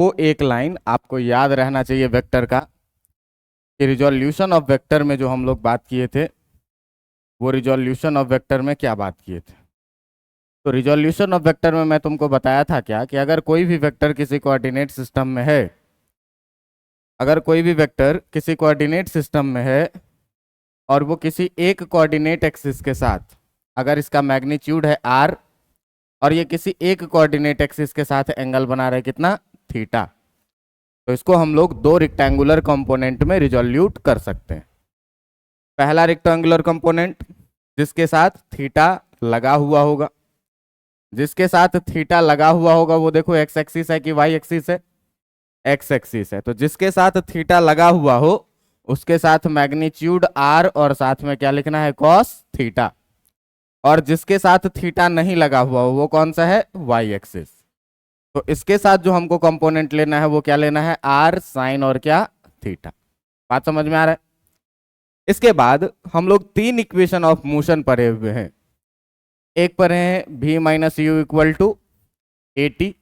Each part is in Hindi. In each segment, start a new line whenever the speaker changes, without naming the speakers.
वो एक लाइन आपको याद रहना चाहिए वेक्टर का कि रिजोल्यूशन ऑफ वेक्टर में जो हम लोग बात किए थे वो रिजोल्यूशन ऑफ वेक्टर में क्या बात किए थे। तो रिजोल्यूशन ऑफ वेक्टर में मैं तुमको बताया था क्या कि अगर कोई भी वेक्टर किसी कोऑर्डिनेट सिस्टम में है, अगर कोई भी वेक्टर किसी कोऑर्डिनेट सिस्टम में है और वो किसी एक कोऑर्डिनेट एक्सिस के साथ, अगर इसका मैग्नीट्यूड है r और ये किसी एक कोऑर्डिनेट एक्सिस के साथ एंगल बना रहे कितना थीटा, तो इसको हम लोग दो रेक्टेंगुलर कंपोनेंट में रिजोल्यूट कर सकते हैं। पहला रेक्टेंगुलर कंपोनेंट जिसके साथ थीटा लगा हुआ होगा, जिसके साथ थीटा लगा हुआ होगा वो देखो एक्स एक्सिस है कि वाई एक्सिस है, एक्स एक्सिस है। तो जिसके साथ थीटा लगा हुआ हो उसके साथ मैग्नीट्यूड आर और साथ में क्या लिखना है कॉस थीटा, और जिसके साथ थीटा नहीं लगा हुआ हो वो कौन सा है वाई एक्सिस। तो इसके साथ जो हमको कंपोनेंट लेना है वो क्या लेना है आर साइन और क्या थीटा। बात समझ में आ रहा है। इसके बाद हम लोग तीन इक्वेशन ऑफ मोशन पढ़े हुए हैं। एक पढ़े हैं v minus u equal to a t,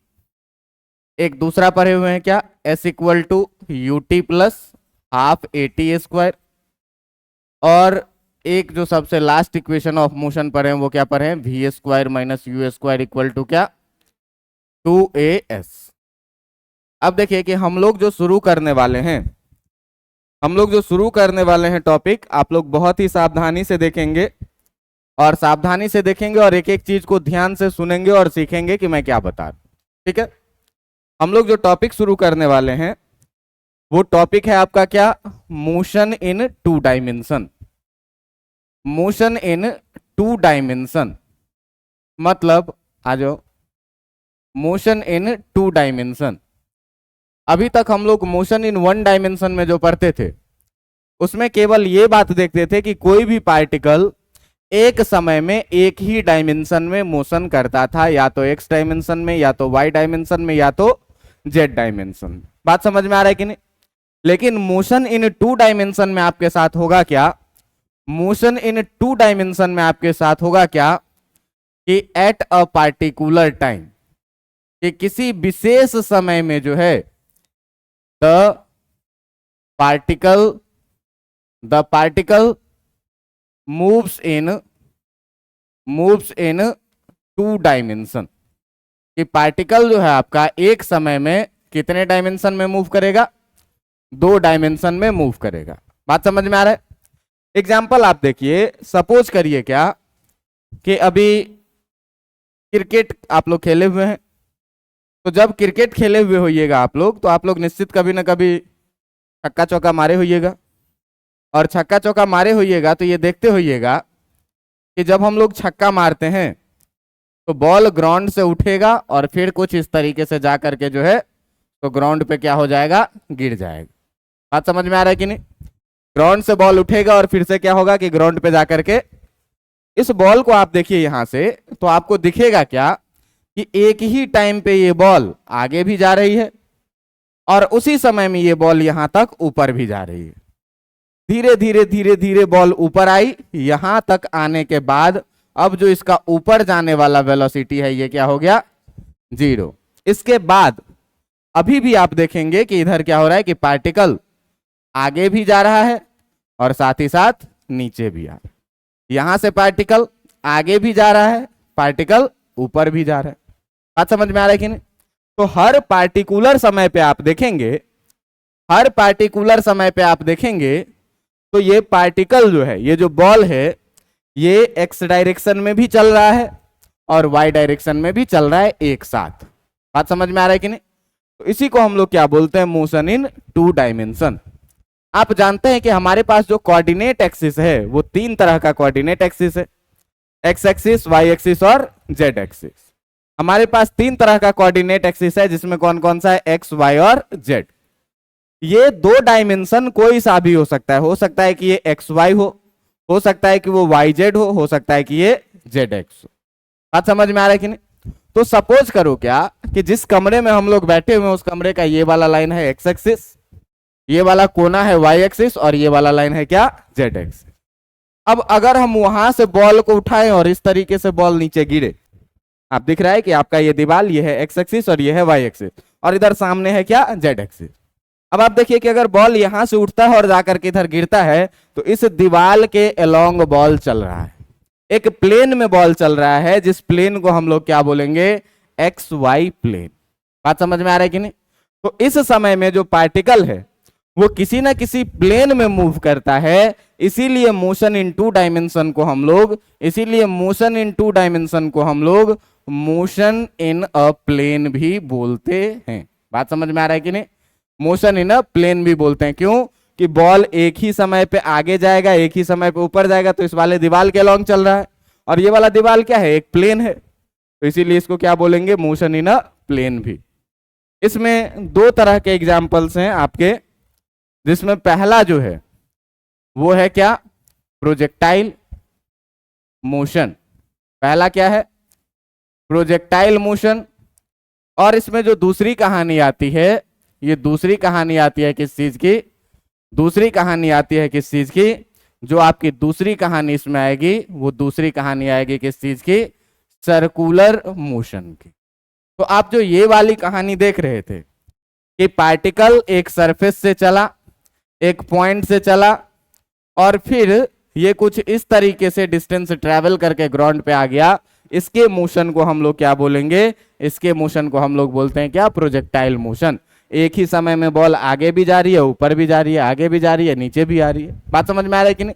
एक दूसरा पढ़े हुए हैं क्या s equal to u t plus half a t square, और एक जो सबसे लास्ट इक्वेशन ऑफ मोशन पढ़े हैं वो क्या पढ़े हैं v square minus u square equal to क्या 2as। अब देखिए कि हम लोग जो शुरू करने वाले हैं, हम लोग जो शुरू करने वाले हैं टॉपिक, आप लोग बहुत ही सावधानी से देखेंगे और सावधानी से देखेंगे और एक एक चीज को ध्यान से सुनेंगे और सीखेंगे कि मैं क्या बता रहा हूं। ठीक है, हम लोग जो टॉपिक शुरू करने वाले हैं वो टॉपिक है आपका क्या motion in two dimension. Motion in two dimension मतलब आ जाओ मोशन इन टू डायमेंशन। अभी तक हम लोग मोशन इन वन डायमेंशन में जो पढ़ते थे उसमें केवल ये बात देखते थे कि कोई भी पार्टिकल एक समय में एक ही डायमेंशन में मोशन करता था, या तो एक्स डायमेंशन में, या तो वाई डायमेंशन में, या तो जेड डायमेंशन में। बात समझ में आ रहा है कि नहीं। लेकिन मोशन इन टू डायमेंशन में आपके साथ होगा क्या, मोशन इन टू डायमेंशन में आपके साथ होगा क्या कि एट अ पार्टिकुलर टाइम, कि किसी विशेष समय में जो है the particle moves in two dimension, कि पार्टिकल जो है आपका एक समय में कितने डायमेंशन में मूव करेगा, दो डायमेंशन में मूव करेगा। बात समझ में आ रहा है। एग्जाम्पल आप देखिए, सपोज करिए क्या कि अभी क्रिकेट आप लोग खेले हुए हैं, तो जब क्रिकेट खेले हुए होइएगा आप लोग, तो आप लोग निश्चित कभी ना कभी छक्का चौका मारे होइएगा, और छक्का चौका मारे होइएगा तो ये देखते होइएगा कि जब हम लोग छक्का मारते हैं तो बॉल ग्राउंड से उठेगा और फिर कुछ इस तरीके से जा करके जो है तो ग्राउंड पे क्या हो जाएगा गिर जाएगा। बात समझ में आ रहा है कि नहीं। ग्राउंड से बॉल उठेगा और फिर से क्या होगा कि ग्राउंड पे जाकर के, इस बॉल को आप देखिए यहां से तो आपको दिखेगा क्या कि एक ही टाइम पे ये बॉल आगे भी जा रही है और उसी समय में ये बॉल यहां तक ऊपर भी जा रही है। धीरे धीरे धीरे धीरे बॉल ऊपर आई, यहां तक आने के बाद अब जो इसका ऊपर जाने वाला वेलोसिटी है ये क्या हो गया 0। इसके बाद अभी भी आप देखेंगे कि इधर क्या हो रहा है कि पार्टिकल आगे भी जा रहा है और साथ ही साथ नीचे भी आ रहा है। यहां से पार्टिकल आगे भी जा रहा है, पार्टिकल ऊपर भी जा रहा है। बात समझ में आ रहा है कि नहीं। तो हर पार्टिकुलर समय पे आप देखेंगे, हर पार्टिकुलर समय पे आप देखेंगे तो ये पार्टिकल जो है, ये जो बॉल है, ये एक्स डायरेक्शन में भी चल रहा है और वाई डायरेक्शन में भी चल रहा है एक साथ। बात समझ में आ रहा है कि नहीं। तो इसी को हम लोग क्या बोलते हैं मोशन इन टू डायमेंशन। आप जानते हैं कि हमारे पास जो कोऑर्डिनेट एक्सिस है वो तीन तरह का कोऑर्डिनेट एक्सिस है, एक्स एक्सिस, वाई एक्सिस और जेड एक्सिस। हमारे पास तीन तरह का कोऑर्डिनेट एक्सिस है जिसमें कौन कौन सा है एक्स, वाई और जेड। ये दो डायमेंशन कोई सा भी हो सकता है कि ये एक्स वाई हो सकता है कि वो वाई जेड हो सकता है कि ये जेड एक्स हो। बात समझ में आ रहा है कि नहीं। तो सपोज करो क्या कि जिस कमरे में हम लोग बैठे हुए हैं उस कमरे का ये वाला लाइन है एक्स एक्सिस, ये वाला कोना है वाई एक्सिस और ये वाला लाइन है क्या जेड एक्सिस। अब अगर हम वहां से बॉल को उठाएं और इस तरीके से बॉल नीचे गिरे, आप दिख रहा है कि आपका ये दीवार ये है एक्स एक्सिस और ये है वाई एक्सिस, और इधर सामने है क्या, जेड एक्सिस। अब आप देखिए कि अगर बॉल यहां से उठता है और जाकर के इधर गिरता है तो इस दीवार के अलोंग बॉल चल रहा है, एक प्लेन में बॉल चल रहा है, जिस प्लेन को हम लोग क्या बोलेंगे, एक्स वाई प्लेन। बात समझ में आ रहा है कि नहीं? तो इस समय में जो पार्टिकल है वो किसी ना किसी प्लेन में मूव करता है, इसीलिए मोशन इन टू डायमेंशन को हम लोग मोशन इन अ प्लेन भी बोलते हैं। बात समझ में आ रहा है कि नहीं? मोशन इन अ प्लेन भी बोलते हैं। क्यों? कि बॉल एक ही समय पे आगे जाएगा, एक ही समय पे ऊपर जाएगा, तो इस वाले दीवार के अलॉन्ग चल रहा है, और ये वाला दीवार क्या है, एक प्लेन है, तो इसीलिए इसको क्या बोलेंगे, मोशन इन अ प्लेन भी। इसमें दो तरह के एग्जाम्पल्स हैं आपके, जिसमें पहला जो है वो है क्या, प्रोजेक्टाइल मोशन। पहला क्या है, प्रोजेक्टाइल मोशन। और इसमें जो दूसरी कहानी आती है, ये दूसरी कहानी आती है किस चीज की, दूसरी कहानी आती है किस चीज की, जो आपकी दूसरी कहानी इसमें आएगी वो दूसरी कहानी आएगी किस चीज की, सर्कुलर मोशन की। तो आप जो ये वाली कहानी देख रहे थे कि पार्टिकल एक सरफेस से चला, एक पॉइंट से चला, और फिर ये कुछ इस तरीके से डिस्टेंस ट्रेवल करके ग्राउंड पे आ गया, इसके मोशन को हम लोग क्या बोलेंगे, इसके मोशन को हम लोग बोलते हैं क्या, प्रोजेक्टाइल मोशन। एक ही समय में बॉल आगे भी जा रही है, ऊपर भी जा रही है, आगे भी जा रही है, नीचे भी आ रही है। बात समझ में आ रहा है कि नहीं?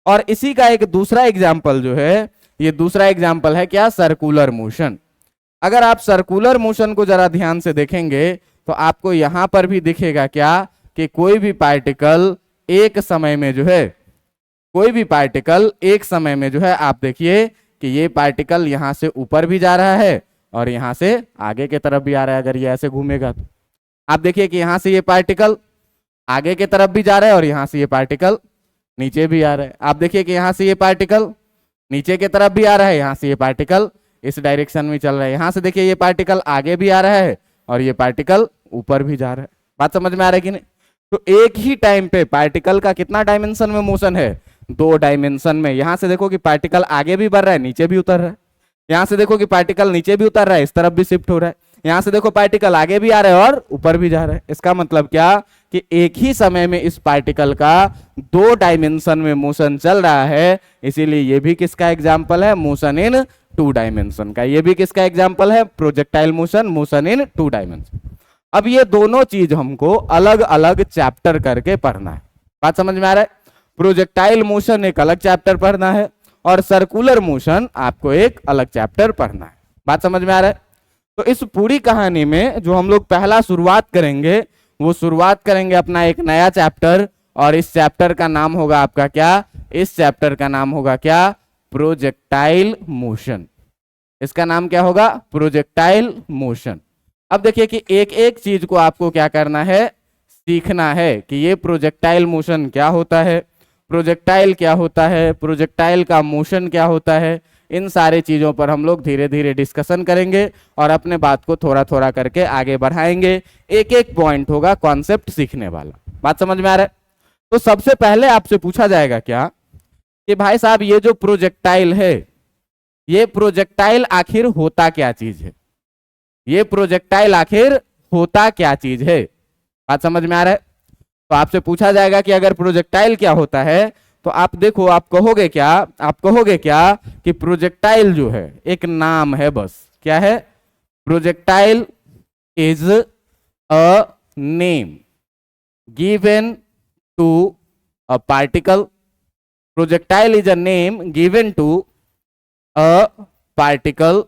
और इसी का एक दूसरा एग्जाम्पल जो है, ये दूसरा एग्जाम्पल है क्या, सर्कुलर मोशन। अगर आप सर्कुलर मोशन को जरा ध्यान से देखेंगे तो आपको यहां पर भी दिखेगा क्या, कि कोई भी पार्टिकल एक समय में जो है, कोई भी पार्टिकल एक समय में जो है, आप देखिए कि ये पार्टिकल यहां से ऊपर भी जा रहा है और यहां से आगे की तरफ भी आ रहा है। अगर ये ऐसे घूमेगा तो आप देखिए कि यहां से ये पार्टिकल आगे की तरफ भी जा रहा है और यहां से ये पार्टिकल नीचे भी आ रहा है। आप देखिए कि यहां से ये पार्टिकल नीचे की तरफ भी आ रहा है, यहां से ये पार्टिकल इस डायरेक्शन में चल रहा है। यहां से देखिए ये पार्टिकल आगे भी आ रहा है और ये पार्टिकल ऊपर भी जा रहा है। बात समझ में आ रहा है कि नहीं? तो एक ही टाइम पे पार्टिकल का कितना डायमेंशन में मोशन है, दो डायमेंशन में। यहां से देखो कि पार्टिकल आगे भी बढ़ रहा है, नीचे भी उतर रहा है। यहां से देखो कि पार्टिकल नीचे भी उतर रहा है, इस तरफ भी शिफ्ट हो रहा है। यहां से देखो पार्टिकल आगे भी आ रहा है और ऊपर भी जा रहा है। इसका मतलब क्या, कि एक ही समय में इस पार्टिकल का दो डायमेंशन में मोशन चल रहा है। इसीलिए ये भी किसका एग्जाम्पल है, मोशन इन टू डायमेंशन का। ये भी किसका एग्जाम्पल है, projectile motion, motion in two dimension. अब ये दोनों चीज हमको अलग अलग चैप्टर करके पढ़ना है। बात समझ में आ रहा है? प्रोजेक्टाइल मोशन एक अलग चैप्टर पढ़ना है और सर्कुलर मोशन आपको एक अलग चैप्टर पढ़ना है। बात समझ में आ रहा है? तो इस पूरी कहानी में जो हम लोग पहला शुरुआत करेंगे, वो शुरुआत करेंगे अपना एक नया चैप्टर, और इस चैप्टर का नाम होगा आपका क्या, इस चैप्टर का नाम होगा क्या, प्रोजेक्टाइल मोशन। इसका नाम क्या होगा, प्रोजेक्टाइल मोशन। अब देखिए कि एक एक चीज को आपको क्या करना है, सीखना है कि ये प्रोजेक्टाइल मोशन क्या होता है, प्रोजेक्टाइल क्या होता है, प्रोजेक्टाइल का मोशन क्या होता है। इन सारे चीजों पर हम लोग धीरे धीरे डिस्कशन करेंगे और अपने बात को थोड़ा थोड़ा करके आगे बढ़ाएंगे। एक एक पॉइंट होगा कॉन्सेप्ट सीखने वाला। बात समझ में आ रहा है? तो सबसे पहले आपसे पूछा जाएगा क्या, कि भाई साहब ये जो प्रोजेक्टाइल है, ये प्रोजेक्टाइल आखिर होता क्या चीज है, ये प्रोजेक्टाइल आखिर होता क्या चीज है। बात समझ में आ रहा है? तो आपसे पूछा जाएगा कि अगर प्रोजेक्टाइल क्या होता है, तो आप देखो, आप कहोगे क्या, आप कहोगे क्या कि प्रोजेक्टाइल जो है एक नाम है बस। क्या है? Projectile is a name given to a particle. Projectile is a name given to a particle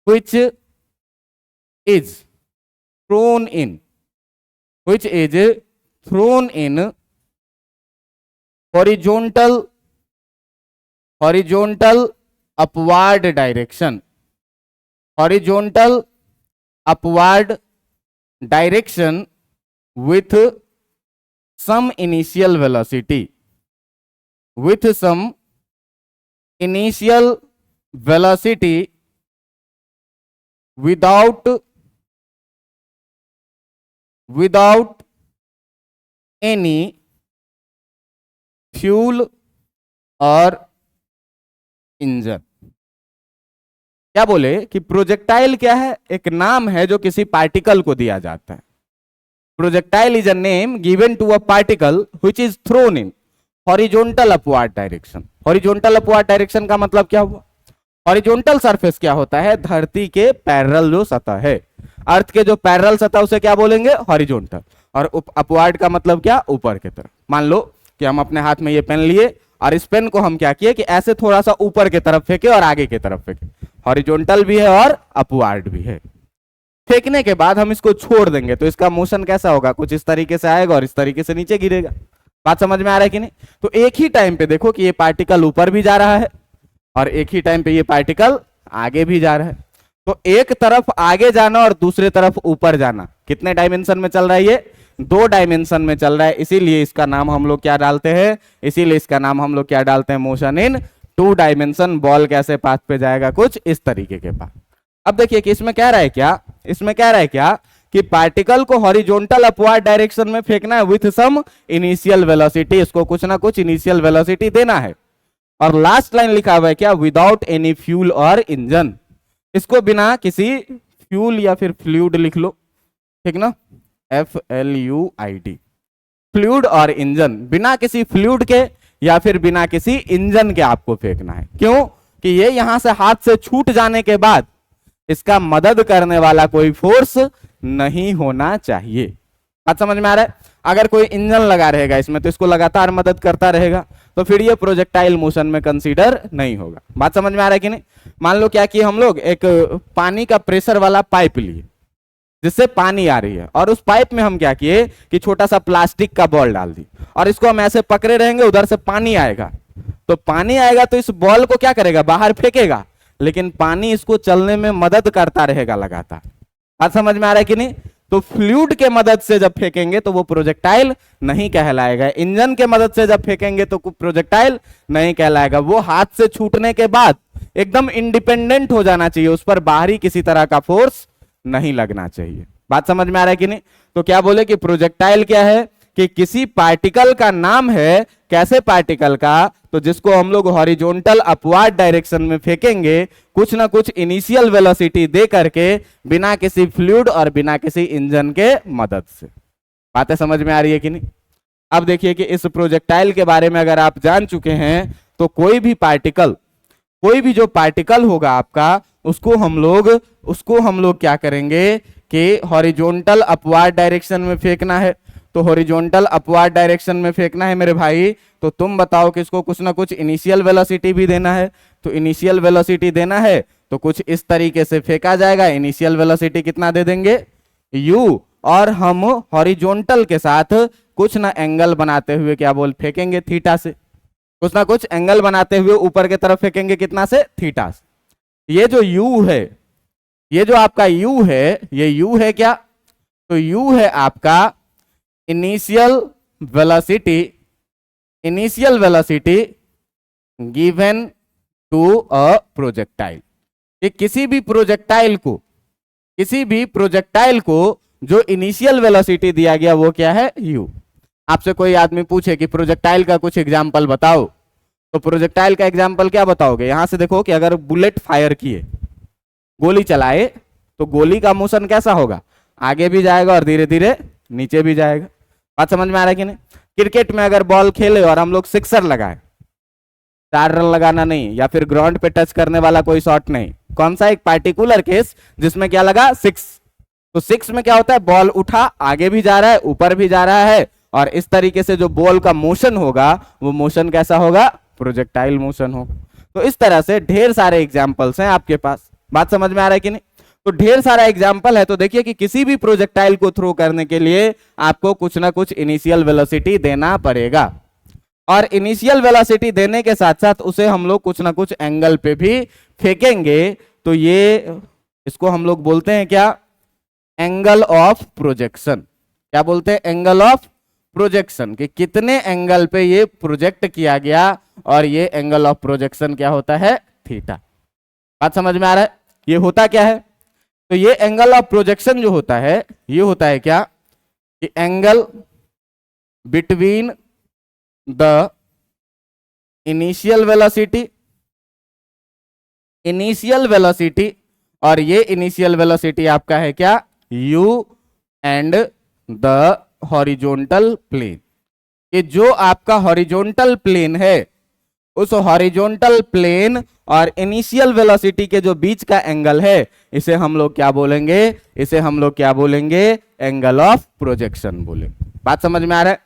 which is thrown in, which is thrown in horizontal upward direction, horizontal upward direction with some initial velocity, with some initial velocity without any fuel और इंजन। क्या बोले कि प्रोजेक्टाइल क्या है, एक नाम है जो किसी पार्टिकल को दिया जाता है। Projectile is a name given to a particle which is thrown in horizontal upward direction. Horizontal upward direction का मतलब क्या हुआ? हॉरिजॉन्टल सरफेस क्या होता है? धरती के पैरेलल जो सतह है, अर्थ के जो पैरेलल सतह उसे क्या बोलेंगे? हॉरिजॉन्टल। और अपवार्ड का मतलब क्या? ऊपर की तरफ। मान लो कि हम अपने हाथ में ये पेन लिए और इस पेन को हम क्या किए कि ऐसे थोड़ा सा ऊपर की तरफ फेंके और आगे की तरफ फेंके, हॉरिजॉन्टल भी है और अपवार्ड भी है। फेंकने के बाद हम इसको छोड़ देंगे तो इसका मोशन कैसा होगा? कुछ इस तरीके से आएगा और इस तरीके से नीचे गिरेगा। बात समझ में आ रहा है कि नहीं? तो एक ही टाइम पे देखो कि ये पार्टिकल ऊपर भी जा रहा है और एक ही टाइम पे ये पार्टिकल आगे भी जा रहा है। तो एक तरफ आगे जाना और दूसरे तरफ ऊपर जाना कितने डायमेंशन में चल रहा है? ये 2 डायमेंशन में चल रहा है। इसीलिए इसका नाम हम लोग क्या डालते हैं? इसीलिए इसका नाम हम लोग क्या डालते हैं? Motion in 2 dimension. बॉल कैसे पाथ पे जाएगा? कुछ इस तरीके के पाथ। अब देखिए कि इसमें कह रहा है क्या, इसमें कह रहा है क्या कि पार्टिकल को हॉरिजॉन्टल अपवार्ड डायरेक्शन में फेंकना है विथ सम इनिशियल वेलोसिटी। इसको कुछ ना कुछ इनिशियल वेलोसिटी देना है। और लास्ट लाइन लिखा हुआ है क्या? विदाउट एनी फ्यूल और इंजन। इसको बिना किसी फ्यूल या फिर फ्लूइड लिख लो, ठीक ना, FLUID, फ्लूइड और इंजन। बिना किसी फ्लूइड के या फिर बिना किसी इंजन के आपको फेंकना है। क्यों? कि ये यहां से हाथ से छूट जाने के बाद इसका मदद करने वाला कोई फोर्स नहीं होना चाहिए। बात समझ में आ रहा है? अगर कोई इंजन लगा रहेगा इसमें तो इसको लगातार मदद करता रहेगा, तो फिर ये प्रोजेक्टाइल मोशन में कंसीडर नहीं होगा। बात समझ में आ रहा है कि नहीं? मान लो क्या किए हम लोग, एक पानी का प्रेशर वाला पाइप लिए जिससे पानी आ रही है, और उस पाइप में हम क्या किए कि छोटा सा प्लास्टिक का बॉल डाल दी और इसको हम ऐसे पकड़े रहेंगे, उधर से पानी आएगा। तो पानी आएगा तो इस बॉल को क्या करेगा? बाहर फेंकेगा, लेकिन पानी इसको चलने में मदद करता रहेगा लगातार। बात समझ में आ रहा है कि नहीं? तो फ्लूइड के मदद से जब फेंकेंगे तो वो प्रोजेक्टाइल नहीं कहलाएगा। इंजन के मदद से जब फेंकेंगे तो प्रोजेक्टाइल नहीं कहलाएगा। वो हाथ से छूटने के बाद एकदम इंडिपेंडेंट हो जाना चाहिए, उस पर बाहरी किसी तरह का फोर्स नहीं लगना चाहिए। बात समझ में आ रहा है कि नहीं? तो क्या बोले कि प्रोजेक्टाइल क्या है? कि किसी पार्टिकल का नाम है। कैसे पार्टिकल का? तो जिसको हम लोग हॉरिजॉन्टल अपवार्ड डायरेक्शन में फेंकेंगे कुछ ना कुछ इनिशियल वेलोसिटी दे करके, बिना किसी फ्लूइड और बिना किसी इंजन के मदद से। बातें समझ में आ रही है कि नहीं? अब देखिए कि इस प्रोजेक्टाइल के बारे में अगर आप जान चुके हैं तो कोई भी पार्टिकल, कोई भी जो पार्टिकल होगा आपका, उसको हम लोग क्या करेंगे कि हॉरिजॉन्टल अपवार्ड डायरेक्शन में फेंकना है। तो हॉरिजॉन्टल अपवार्ड डायरेक्शन में फेंकना है मेरे भाई, तो तुम बताओ कि इसको कुछ ना कुछ इनिशियल वेलोसिटी भी देना है। तो इनिशियल वेलोसिटी देना है तो कुछ इस तरीके से फेंका जाएगा। इनिशियल वेलोसिटी कितना दे देंगे? u। और हम हॉरिजॉन्टल के साथ कुछ ना एंगल बनाते हुए क्या बोल फेंकेंगे? थीटा से। कुछ ना कुछ एंगल बनाते हुए ऊपर की तरफ फेंकेंगे, कितना से? थीटा से। ये जो u है, ये जो आपका u है, ये u है क्या? तो u है आपका initial velocity, initial velocity given to a projectile. कि किसी भी प्रोजेक्टाइल को जो इनिशियल वेलोसिटी दिया गया वो क्या है? u। आपसे कोई आदमी पूछे कि प्रोजेक्टाइल का कुछ एग्जाम्पल बताओ, तो प्रोजेक्टाइल का एग्जाम्पल क्या बताओगे? यहां से देखो कि अगर बुलेट फायर किए, गोली चलाए, तो गोली का मोशन कैसा होगा? आगे भी जाएगा और धीरे धीरे नीचे भी जाएगा। बात समझ में आ रहा है कि नहीं? क्रिकेट में अगर बॉल खेले और हम लोग सिक्सर लगाए, 4 रन लगाना नहीं या फिर ग्राउंड पे टच करने वाला कोई शॉट नहीं, कौन सा? एक पार्टिकुलर केस जिसमें क्या लगा? 6। तो 6 में क्या होता है? बॉल उठा, आगे भी जा रहा है, ऊपर भी जा रहा है, और इस तरीके से जो बॉल का मोशन होगा वो मोशन कैसा होगा? प्रोजेक्टाइल मोशन होगा। तो इस तरह से ढेर सारे एग्जाम्पल्स हैं आपके पास। बात समझ में आ रहा है कि नहीं? तो ढेर सारा एग्जाम्पल है। तो देखिए कि किसी भी प्रोजेक्टाइल को थ्रो करने के लिए आपको कुछ ना कुछ इनिशियल वेलोसिटी देना पड़ेगा, और इनिशियल वेलोसिटी देने के साथ साथ उसे हम लोग कुछ ना कुछ एंगल पे भी फेंकेंगे। तो ये इसको हम लोग बोलते हैं क्या? Angle of projection. क्या बोलते हैं? Angle of projection. कि कितने एंगल पे ये प्रोजेक्ट किया गया, और ये एंगल ऑफ प्रोजेक्शन क्या होता है? थीटा। बात समझ में आ रहा है? ये होता क्या है? तो ये एंगल ऑफ प्रोजेक्शन जो होता है, ये होता है क्या? कि angle between the initial velocity initial velocity, और ये इनिशियल वेलोसिटी आपका है क्या, u and the horizontal plane. ये जो आपका हॉरिजॉन्टल प्लेन है, उस हॉरिजॉन्टल प्लेन और इनिशियल वेलोसिटी के जो बीच का एंगल है, इसे हम लोग क्या बोलेंगे, इसे हम लोग क्या बोलेंगे, एंगल ऑफ प्रोजेक्शन बोलेंगे। बात समझ में आ रहा है?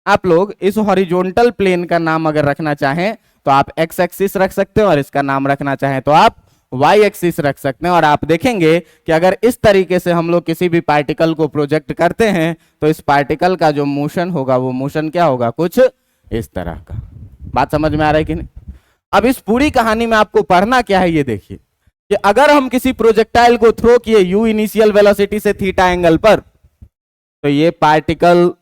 आप लोग इस हॉरिजॉन्टल प्लेन का नाम अगर रखना चाहें तो आप एक्स एक्सिस रख सकते हो, और इसका नाम रखना चाहें तो आप वाई एक्सिस रख सकते हैं। और आप देखेंगे कि अगर इस तरीके से हम लोग किसी भी पार्टिकल को प्रोजेक्ट करते हैं तो इस पार्टिकल का जो मोशन होगा वो मोशन क्या होगा, कुछ इस तरह का। बात समझ में आ रहा है कि नहीं? अब इस पूरी कहानी में आपको पढ़ना क्या है, ये देखिए कि अगर हम किसी प्रोजेक्टाइल को थ्रो किए यू इनिशियल वेलोसिटी से थीटा एंगल पर, तो ये पार्टिकल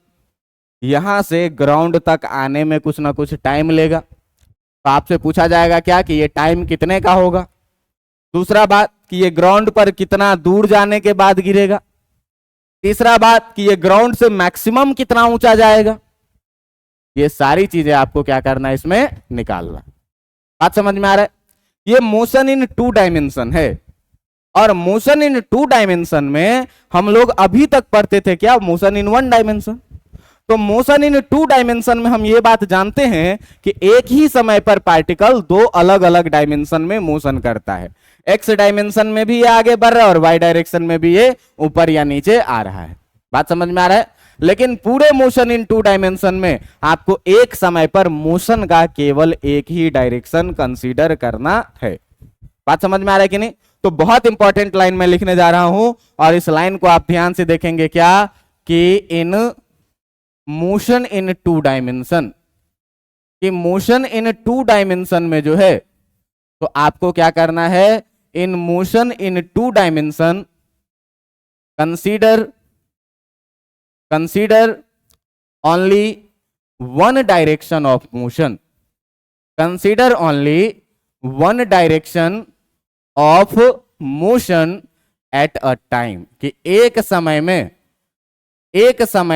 यहां से ग्राउंड तक आने में कुछ ना कुछ टाइम लेगा। तो आपसे पूछा जाएगा क्या कि ये टाइम कितने का होगा। दूसरा बात कि ये ग्राउंड पर कितना दूर जाने के बाद गिरेगा। तीसरा बात कि ये ग्राउंड से मैक्सिमम कितना ऊंचा जाएगा। ये सारी चीजें आपको क्या करना है, इसमें निकालना। बात समझ में आ रहा है? ये मोशन इन 2 डायमेंशन है, और मोशन इन 2 डायमेंशन में हम लोग अभी तक पढ़ते थे क्या, मोशन इन 1 डायमेंशन। तो मोशन इन 2 डायमेंशन में हम ये बात जानते हैं कि एक ही समय पर पार्टिकल 2 अलग अलग डायमेंशन में मोशन करता है। एक्स डायमेंशन में भी ये आगे बढ़ रहा है और वाई डायरेक्शन में भी ये ऊपर या नीचे आ रहा है। बात समझ में आ रहा है? लेकिन पूरे मोशन इन 2 डायमेंशन में आपको एक समय पर मोशन का केवल एक ही डायरेक्शन कंसीडर करना है। बात समझ में आ रहा है कि नहीं? तो बहुत इंपॉर्टेंट लाइन में लिखने जा रहा हूं, और इस लाइन को आप ध्यान से देखेंगे क्या कि इन मोशन इन 2 डायमेंशन, कि मोशन इन 2 डायमेंशन में जो है, तो आपको क्या करना है, in motion in 2 dimension consider only 1 direction of motion, consider only 1 direction of motion at a time, कि एक समय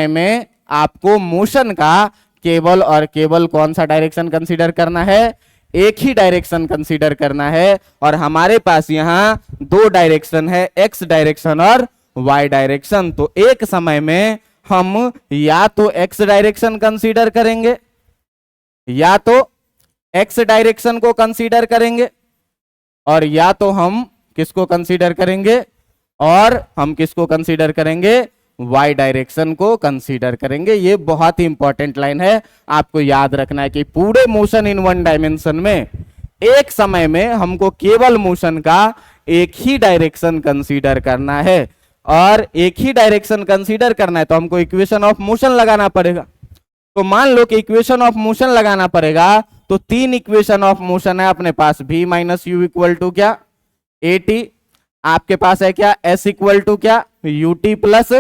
में आपको मोशन का केवल और केवल कौन सा डायरेक्शन कंसीडर करना है, एक ही डायरेक्शन कंसीडर करना है। और हमारे पास यहां 2 डायरेक्शन है, एक्स डायरेक्शन और वाई डायरेक्शन। तो एक समय में हम या तो एक्स डायरेक्शन कंसीडर करेंगे, या तो एक्स डायरेक्शन को कंसीडर करेंगे, और या तो हम किसको कंसीडर करेंगे, और हम किसको कंसीडर करेंगे, वाई डायरेक्शन को कंसीडर करेंगे। ये बहुत ही इंपॉर्टेंट लाइन है, आपको याद रखना है कि पूरे मोशन इन 1 डायमेंशन में एक समय में हमको केवल मोशन का एक ही डायरेक्शन कंसीडर करना है, और एक ही डायरेक्शन कंसीडर करना है तो हमको इक्वेशन ऑफ मोशन लगाना पड़ेगा। तो मान लो कि इक्वेशन ऑफ मोशन लगाना पड़ेगा, तो 3 इक्वेशन ऑफ मोशन है अपने पास, v minus u equal to क्या, at, आपके पास है क्या s इक्वल टू क्या, ut plus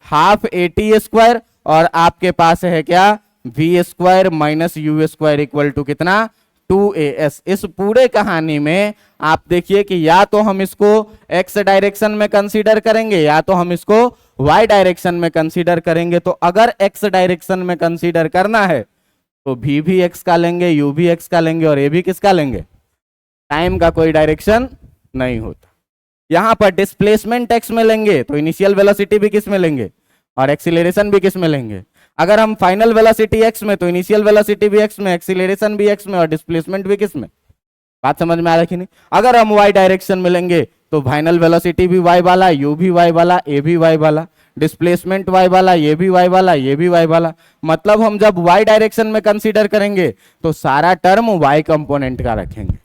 half at square, और आपके पास है क्या v square minus u square equal to कितना, 2as। इस पूरे कहानी में आप देखिए कि या तो हम इसको x डायरेक्शन में कंसीडर करेंगे, या तो हम इसको y डायरेक्शन में कंसीडर करेंगे। तो अगर x डायरेक्शन में कंसीडर करना है तो v भी x का लेंगे, u भी x का लेंगे, और a भी किसका लेंगे, टाइम का कोई डायरेक्शन नहीं होता। यहां पर डिस्प्लेसमेंट x में लेंगे तो इनिशियल वेलोसिटी भी किस में लेंगे, और एक्सीलरेशन भी किस में लेंगे। अगर हम फाइनल वेलोसिटी x में, तो इनिशियल वेलोसिटी भी x में, एक्सीलरेशन भी x में, और डिस्प्लेसमेंट भी किस में। बात समझ में आ रहा है कि नहीं? अगर हम y डायरेक्शन में लेंगे तो फाइनल वेलोसिटी भी y वाला, u भी y वाला, a भी y वाला, डिस्प्लेसमेंट y वाला, ये भी y वाला, ये भी y वाला। मतलब हम जब y डायरेक्शन में कंसीडर करेंगे तो सारा टर्म y कंपोनेंट का रखेंगे,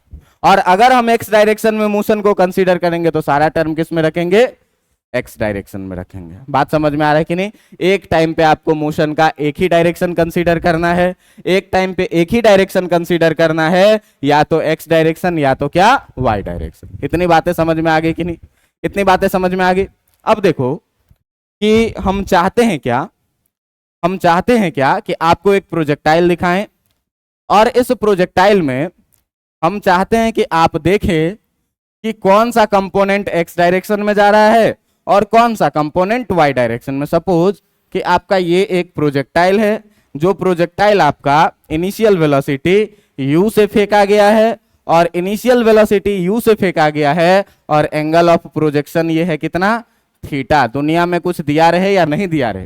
और अगर हम x डायरेक्शन में मोशन को कंसीडर करेंगे तो सारा टर्म किस में रखेंगे, x डायरेक्शन में रखेंगे। बात समझ में आ रहा है कि नहीं? एक टाइम पे आपको मोशन का एक ही डायरेक्शन कंसीडर करना है, एक टाइम पे एक ही डायरेक्शन कंसीडर करना है, या तो x डायरेक्शन या तो क्या, y डायरेक्शन। इतनी बातें समझ में आ गई कि नहीं? इतनी बातें समझ में आ गई। अब देखो कि हम चाहते हैं क्या कि आपको एक प्रोजेक्टाइल दिखाएं, और इस प्रोजेक्टाइल में हम चाहते हैं कि आप देखें कि कौन सा कंपोनेंट x डायरेक्शन में जा रहा है और कौन सा कंपोनेंट y डायरेक्शन में। सपोज कि आपका ये एक प्रोजेक्टाइल है, जो प्रोजेक्टाइल आपका इनिशियल वेलोसिटी u से फेंका गया है, और इनिशियल वेलोसिटी u से फेंका गया है और एंगल ऑफ प्रोजेक्शन ये है कितना, थीटा। दुनिया में कुछ दिया रहे या नहीं दिया रहे,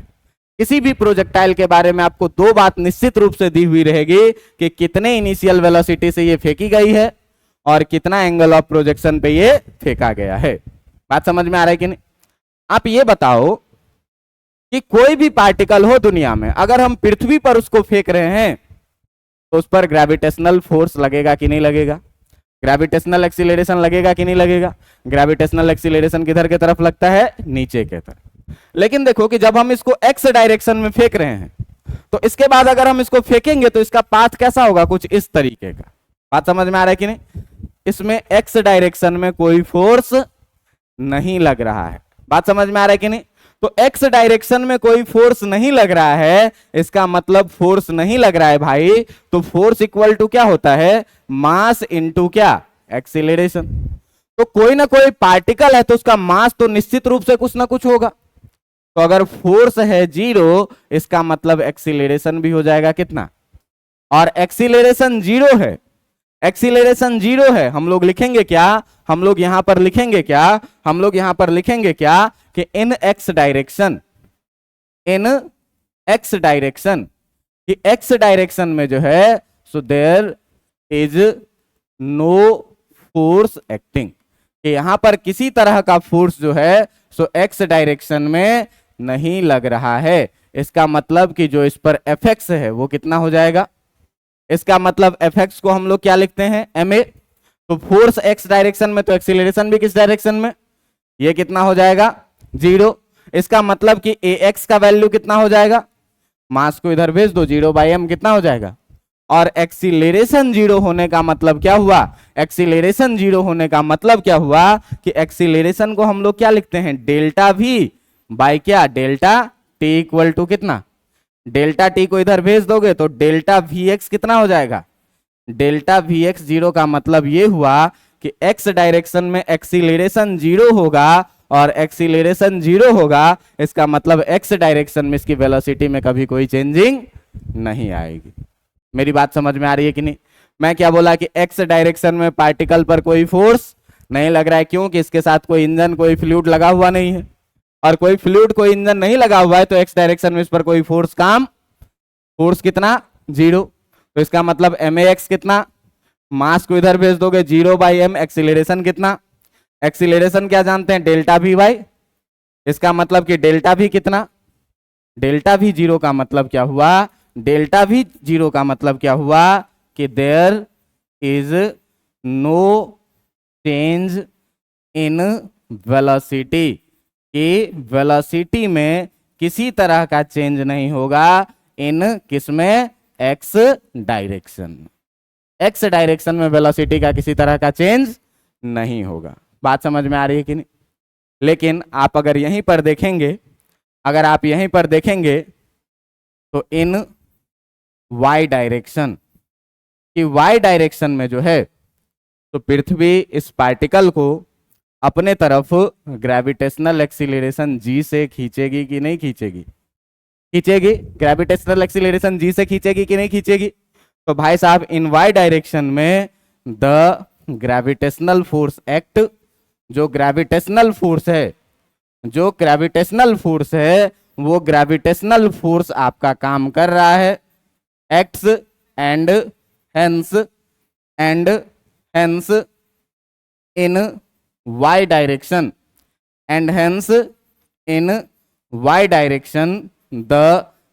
किसी भी प्रोजेक्टाइल के बारे में आपको दो बात निश्चित रूप से दी हुई रहेगी कि कितने इनिशियल वेलोसिटी से ये फेंकी गई है और कितना एंगल ऑफ प्रोजेक्शन पे ये फेंका गया है। बात समझ में आ रहा है कि नहीं? आप ये बताओ कि कोई भी पार्टिकल हो दुनिया में, अगर हम पृथ्वी पर उसको फेंक रहे हैं तो उस पर ग्रेविटेशनल फोर्स लगेगा कि नहीं लगेगा, ग्रेविटेशनल एक्सीलरेशन लगेगा कि नहीं लगेगा। ग्रेविटेशनल एक्सीलरेशन किधर की तरफ लगता है, नीचे की तरफ। लेकिन देखो कि जब हम इसको एक्स डायरेक्शन में फेंक रहे हैं तो इसके बाद अगर हम इसको फेंकेंगे तो इसका पाथ कैसा होगा, कुछ इस तरीके का। बात समझ में आ रहा है कि नहीं? इसमें एक्स डायरेक्शन में कोई फोर्स नहीं लग रहा है। बात समझ में आ रहा है कि नहीं? तो एक्स डायरेक्शन में कोई फोर्स नहीं लग रहा है, इसका मतलब फोर्स नहीं लग रहा है भाई, तो फोर्स इक्वल टू क्या होता है, मास इनटू क्या, एक्सीलरेशन। तो कोई ना कोई पार्टिकल है तो उसका मास तो निश्चित रूप से कुछ ना कुछ होगा। तो अगर फोर्स है 0, इसका मतलब एक्सीलरेशन भी हो जाएगा कितना, और एक्सीलरेशन 0 है, एक्सीलरेशन 0 है। हम लोग लिखेंगे क्या, हम लोग यहां पर लिखेंगे क्या, हम लोग यहां पर लिखेंगे क्या कि in x direction, in x direction, कि एक्स डायरेक्शन में जो है so there is no force acting, कि यहां पर किसी तरह का फोर्स जो है सो एक्स डायरेक्शन में नहीं लग रहा है। इसका मतलब कि जो इस पर एफएक्स है वो कितना हो जाएगा, इसका मतलब एफएक्स को हम लोग क्या लिखते हैं, ma। तो फोर्स एक्स डायरेक्शन में तो एक्सीलरेशन भी किस डायरेक्शन में, ये कितना हो जाएगा, 0। इसका मतलब कि ax का वैल्यू कितना हो जाएगा, मास को इधर भेज दो, 0/m कितना हो जाएगा। और एक्सीलरेशन 0 होने का मतलब क्या हुआ, एक्सीलरेशन 0 होने का मतलब क्या हुआ कि एक्सीलरेशन को हम लोग क्या लिखते हैं, डेल्टा v बाय क्या, डेल्टा t इक्वल टू कितना, डेल्टा t को इधर भेज दोगे तो डेल्टा vx कितना हो जाएगा, डेल्टा vx 0 का मतलब ये हुआ कि x डायरेक्शन में एक्सीलरेशन 0 होगा और एक्सीलरेशन 0 होगा, इसका मतलब x डायरेक्शन में इसकी वेलोसिटी में कभी कोई चेंजिंग नहीं आएगी। मेरी बात समझ में आ रही है कि नहीं? मैं क्या बोला कि x डायरेक्शन में पार्टिकल पर कोई फोर्स नहीं लग रहा है, क्योंकि इसके साथ कोई इंजन, कोई फ्लूइड लगा हुआ नहीं है, और कोई फ्लूइड, कोई इंजन नहीं लगा हुआ है तो x डायरेक्शन में इस पर कोई फोर्स काम, फोर्स कितना, 0। तो इसका मतलब max कितना, मास को इधर भेज दोगे 0/m, एक्सीलरेशन कितना, एक्सीलरेशन क्या जानते हैं, डेल्टा v बाई, इसका मतलब कि डेल्टा v कितना, डेल्टा v 0 का मतलब क्या हुआ, डेल्टा v 0 का मतलब क्या हुआ कि there is no change in velocity, कि वेलोसिटी में किसी तरह का चेंज नहीं होगा, इन किसमें, एक्स डायरेक्शन, एक्स डायरेक्शन में वेलोसिटी का किसी तरह का चेंज नहीं होगा। बात समझ में आ रही है कि नहीं? लेकिन आप अगर यहीं पर देखेंगे, अगर आप यहीं पर देखेंगे तो इन y डायरेक्शन, कि y डायरेक्शन में जो है तो पृथ्वी इस पार्टिकल को अपने तरफ ग्रेविटेशनल एक्सीलरेशन g से खींचेगी कि नहीं खींचेगी, खींचेगी। ग्रेविटेशनल एक्सीलरेशन g से खींचेगी कि नहीं खींचेगी। तो भाई साहब इन y डायरेक्शन में द ग्रेविटेशनल फोर्स एक्ट, जो ग्रेविटेशनल फोर्स है, जो ग्रेविटेशनल फोर्स है वो ग्रेविटेशनल फोर्स आपका काम कर रहा है, acts and hence in y direction, and hence in y direction the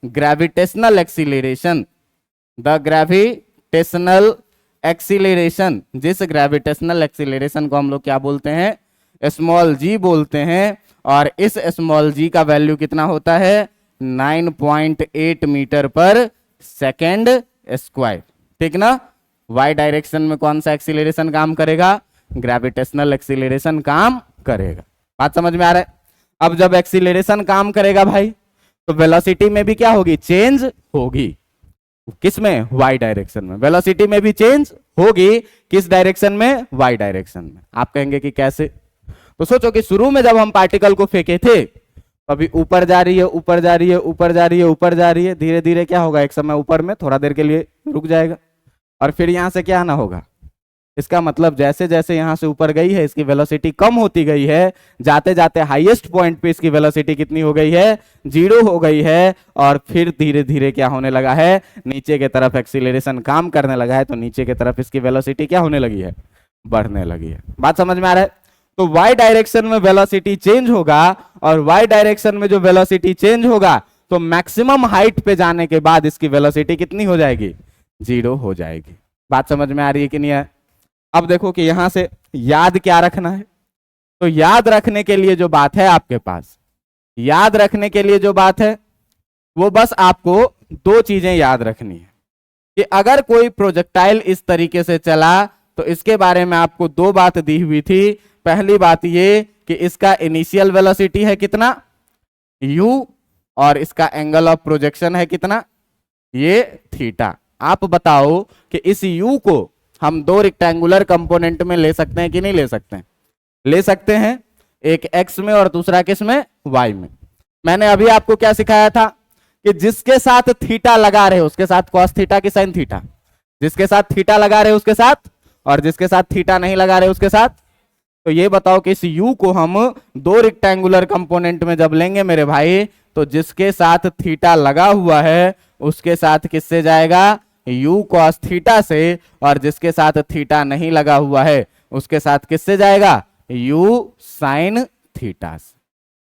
gravitational acceleration, the gravitational acceleration, जिस ग्रेविटेशनल एक्सीलरेशन को हम लोग क्या बोलते हैं, स्मॉल g बोलते हैं, और इस स्मॉल g का वैल्यू कितना होता है, 9.8 मीटर पर सेकेंड स्क्वायर, ठीक ना। y डायरेक्शन में कौन सा एक्सीलरेशन काम करेगा, ग्रेविटेशनल एक्सीलरेशन काम करेगा। बात समझ में आ रहा है? अब जब एक्सीलरेशन काम करेगा भाई तो वेलोसिटी में भी क्या होगी, चेंज होगी। किसमें, y डायरेक्शन में। वेलोसिटी में भी चेंज होगी, किस डायरेक्शन में, y डायरेक्शन में। आप कहेंगे कि कैसे? तो सोचो कि शुरू में जब हम पार्टिकल को फेंके थे तो अभी ऊपर जा रही है, ऊपर जा रही है, ऊपर जा रही है, ऊपर जा रही है, धीरे धीरे क्या होगा, एक समय ऊपर में थोड़ा देर के लिए रुक जाएगा और फिर यहां से क्या आना होगा, इसका मतलब जैसे जैसे यहां से ऊपर गई है इसकी वेलोसिटी कम होती गई है, जाते जाते हाईएस्ट पॉइंट पे इसकी वेलोसिटी कितनी हो गई है, 0 हो गई है। और फिर धीरे धीरे क्या होने लगा है, नीचे की तरफ एक्सीलरेशन काम करने लगा है, तो नीचे की तरफ इसकी वेलोसिटी क्या होने लगी है, बढ़ने लगी है। बात समझ में आ रहा है? तो y डायरेक्शन में वेलोसिटी चेंज होगा, और y डायरेक्शन में जो वेलोसिटी चेंज होगा तो मैक्सिमम हाइट पे जाने के बाद इसकी वेलोसिटी कितनी हो जाएगी, 0 हो जाएगी। बात समझ में आ रही है कि नहीं है? अब देखो कि यहां से याद क्या रखना है। तो याद रखने के लिए जो बात है आपके पास, याद रखने के लिए जो बात है वो बस आपको दो चीजें याद रखनी है कि अगर कोई प्रोजेक्टाइल इस तरीके से चला तो इसके बारे में आपको दो बात दी हुई थी। पहली बात ये कि इसका इनिशियल वेलोसिटी है कितना, u, और इसका एंगल ऑफ प्रोजेक्शन है कितना, ये थीटा। आप बताओ कि इस u को हम दो रेक्टेंगुलर कंपोनेंट में ले सकते हैं कि नहीं ले सकते हैं? ले सकते हैं, एक x में और दूसरा किस में, y में। मैंने अभी आपको क्या सिखाया था कि जिसके साथ थीटा लगा रहे उसके साथ कॉस थीटा की साइन थीटा, जिसके साथ थीटा लगा रहे उसके साथ, और जिसके साथ थीटा नहीं लगा रहे उसके साथ। तो ये बताओ कि इस u को हम दो रेक्टेंगुलर कंपोनेंट में जब लेंगे मेरे भाई, तो जिसके साथ थीटा लगा हुआ है उसके साथ किससे जाएगा, u cos थीटा से, और जिसके साथ थीटा नहीं लगा हुआ है उसके साथ किससे जाएगा, u sin थीटा से।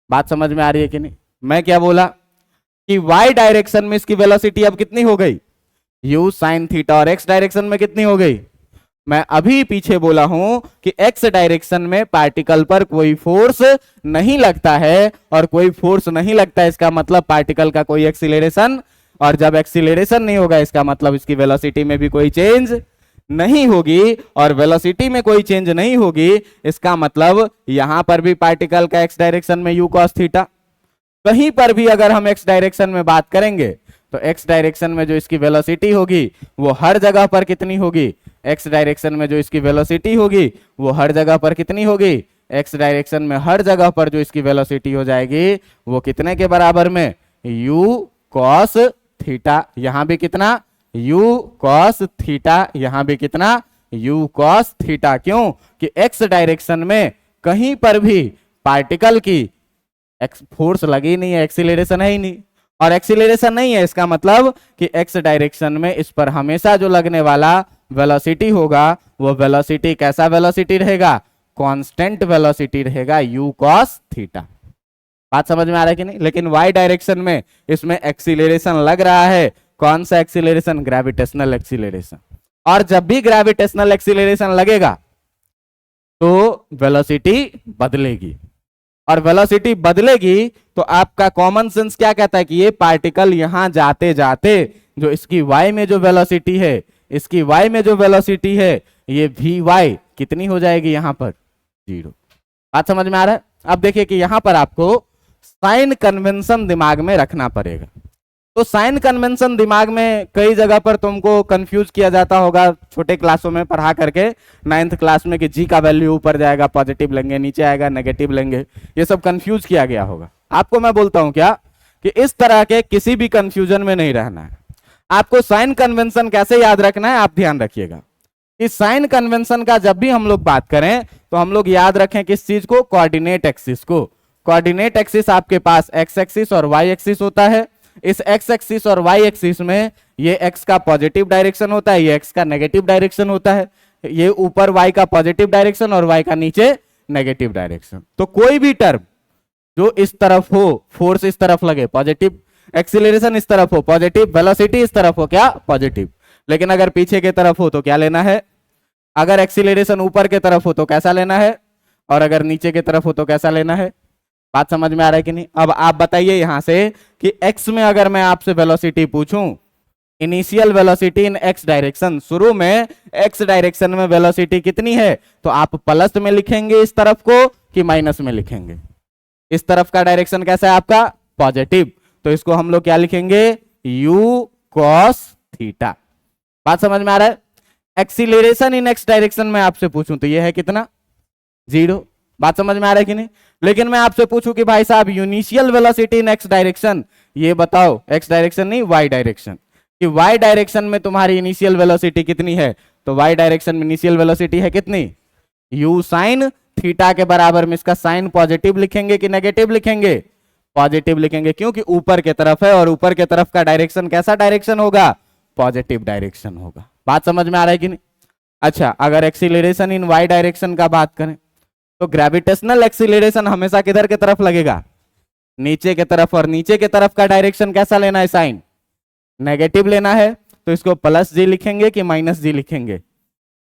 बात समझ में आ रही है कि नहीं? मैं क्या बोला कि y डायरेक्शन में इसकी वेलोसिटी अब कितनी हो गई, u sin थीटा, और x डायरेक्शन में कितनी हो गई। मैं अभी पीछे बोला हूं कि x डायरेक्शन में पार्टिकल पर कोई फोर्स नहीं लगता है, और कोई फोर्स नहीं लगता है इसका मतलब पार्टिकल का कोई एक्सीलरेशन, और जब एक्सीलरेशन नहीं होगा इसका मतलब इसकी वेलोसिटी में भी कोई चेंज नहीं होगी, और वेलोसिटी में कोई चेंज नहीं होगी इसका मतलब यहां पर भी पार्टिकल का x डायरेक्शन में u cos थीटा। कहीं पर भी अगर हम x डायरेक्शन में बात करेंगे तो x डायरेक्शन में जो इसकी वेलोसिटी होगी वो हर जगह पर कितनी होगी, x डायरेक्शन में जो इसकी वेलोसिटी होगी वो हर जगह पर कितनी होगी, x डायरेक्शन में हर जगह पर जो इसकी वेलोसिटी हो जाएगी वो कितने के बराबर में, u cos थीटा। यहां भी कितना, u cos थीटा, यहां भी कितना, u cos थीटा। क्यों कि x डायरेक्शन में कहीं पर भी पार्टिकल की फोर्स लगी नहीं है, एक्सीलरेशन है ही नहीं, और एक्सीलरेशन नहीं है इसका मतलब कि x डायरेक्शन में इस पर हमेशा जो लगने वाला वेलोसिटी होगा वो वेलोसिटी कैसा वेलोसिटी रहेगा, कांस्टेंट वेलोसिटी रहेगा, u cos थीटा। बात समझ में आ रहा है कि नहीं? लेकिन y डायरेक्शन में इसमें एक्सीलरेशन लग रहा है, कौन सा एक्सीलरेशन, ग्रेविटेशनल एक्सीलरेशन। और जब भी ग्रेविटेशनल एक्सीलरेशन लगेगा तो वेलोसिटी बदलेगी, और वेलोसिटी बदलेगी तो आपका कॉमन सेंस क्या कहता है कि ये पार्टिकल यहां जाते जाते जो इसकी y में जो वेलोसिटी है, इसकी y में जो वेलोसिटी है ये vy कितनी हो जाएगी, यहां पर 0। बात समझ में आ रहा है? अब देखिए कि यहां पर आपको साइन कन्वेंशन दिमाग में रखना पड़ेगा। तो साइन कन्वेंशन दिमाग में कई जगह पर तुमको कंफ्यूज किया जाता होगा छोटे क्लासों में पढ़ा करके, 9th क्लास में कि जी का वैल्यू ऊपर जाएगा पॉजिटिव लेंगे, नीचे आएगा नेगेटिव लेंगे, ये सब कंफ्यूज किया गया होगा। आपको मैं बोलता हूं क्या कि इस तरह के किसी भी कंफ्यूजन में नहीं रहना है। आपको साइन कन्वेंशन कैसे याद रखना है, आप ध्यान रखिएगा। इस साइन कन्वेंशन का जब भी हम लोग बात करें तो हम लोग याद रखें किस चीज को, कोऑर्डिनेट एक्सिस को। कोऑर्डिनेट एक्सिस आपके पास एक्स एक्सिस और वाई एक्सिस होता है। इस एक्स एक्सिस और वाई एक्सिस में ये एक्स का पॉजिटिव डायरेक्शन होता है, ये एक्स का नेगेटिव डायरेक्शन होता है, ये ऊपर वाई का पॉजिटिव डायरेक्शन और वाई का नीचे नेगेटिव डायरेक्शन। तो कोई भी टर्म जो इस तरफ हो, फोर्स इस तरफ लगे पॉजिटिव, एक्सीलरेशन इस तरफ हो पॉजिटिव, वेलोसिटी इस तरफ हो क्या पॉजिटिव, लेकिन अगर पीछे की तरफ हो तो क्या लेना है, अगर एक्सीलरेशन ऊपर की तरफ हो तो कैसा लेना है, और अगर नीचे की तरफ हो तो कैसा लेना है। बात समझ में आ रहा है कि नहीं? अब आप बताइए यहां से कि x में अगर मैं आपसे वेलोसिटी पूछूं, इनिशियल वेलोसिटी इन x डायरेक्शन, शुरू में x डायरेक्शन में वेलोसिटी कितनी है, तो आप प्लस में लिखेंगे इस तरफ को कि माइनस में लिखेंगे। इस तरफ का डायरेक्शन कैसा है आपका, पॉजिटिव, तो इसको हम लोग क्या लिखेंगे, u cos थीटा। बात समझ में आ रहा है? एक्सीलरेशन इन x डायरेक्शन में आपसे पूछूं तो ये है कितना, 0। बात समझ में आ रहा है कि नहीं? लेकिन मैं आपसे पूछूं कि भाई साहब इनिशियल वेलोसिटी इन x डायरेक्शन, ये बताओ, x डायरेक्शन नहीं y डायरेक्शन, कि y डायरेक्शन में तुम्हारी इनिशियल वेलोसिटी कितनी है, तो वाई डायरेक्शन में इनिशियल वेलोसिटी है कितनी, u साइन थीटा के बराबर में इसका साइन पॉजिटिव लिखेंगे कि नेगेटिव लिखेंगे, पॉजिटिव लिखेंगे, क्योंकि ऊपर के तरफ है और ऊपर के तरफ का डायरेक्शन कैसा डायरेक्शन होगा, पॉजिटिव डायरेक्शन होगा। बात समझ में आ रहा है कि नहीं। अच्छा, अगर एक्सीलरेशन इन वाई डायरेक्शन का बात करें तो ग्रेविटेशनल एक्सीलरेशन हमेशा किधर की तरफ लगेगा, नीचे के तरफ, और नीचे के तरफ का डायरेक्शन कैसा लेना है, साइन नेगेटिव लेना है, तो इसको प्लस जी लिखेंगे कि माइनस जी लिखेंगे,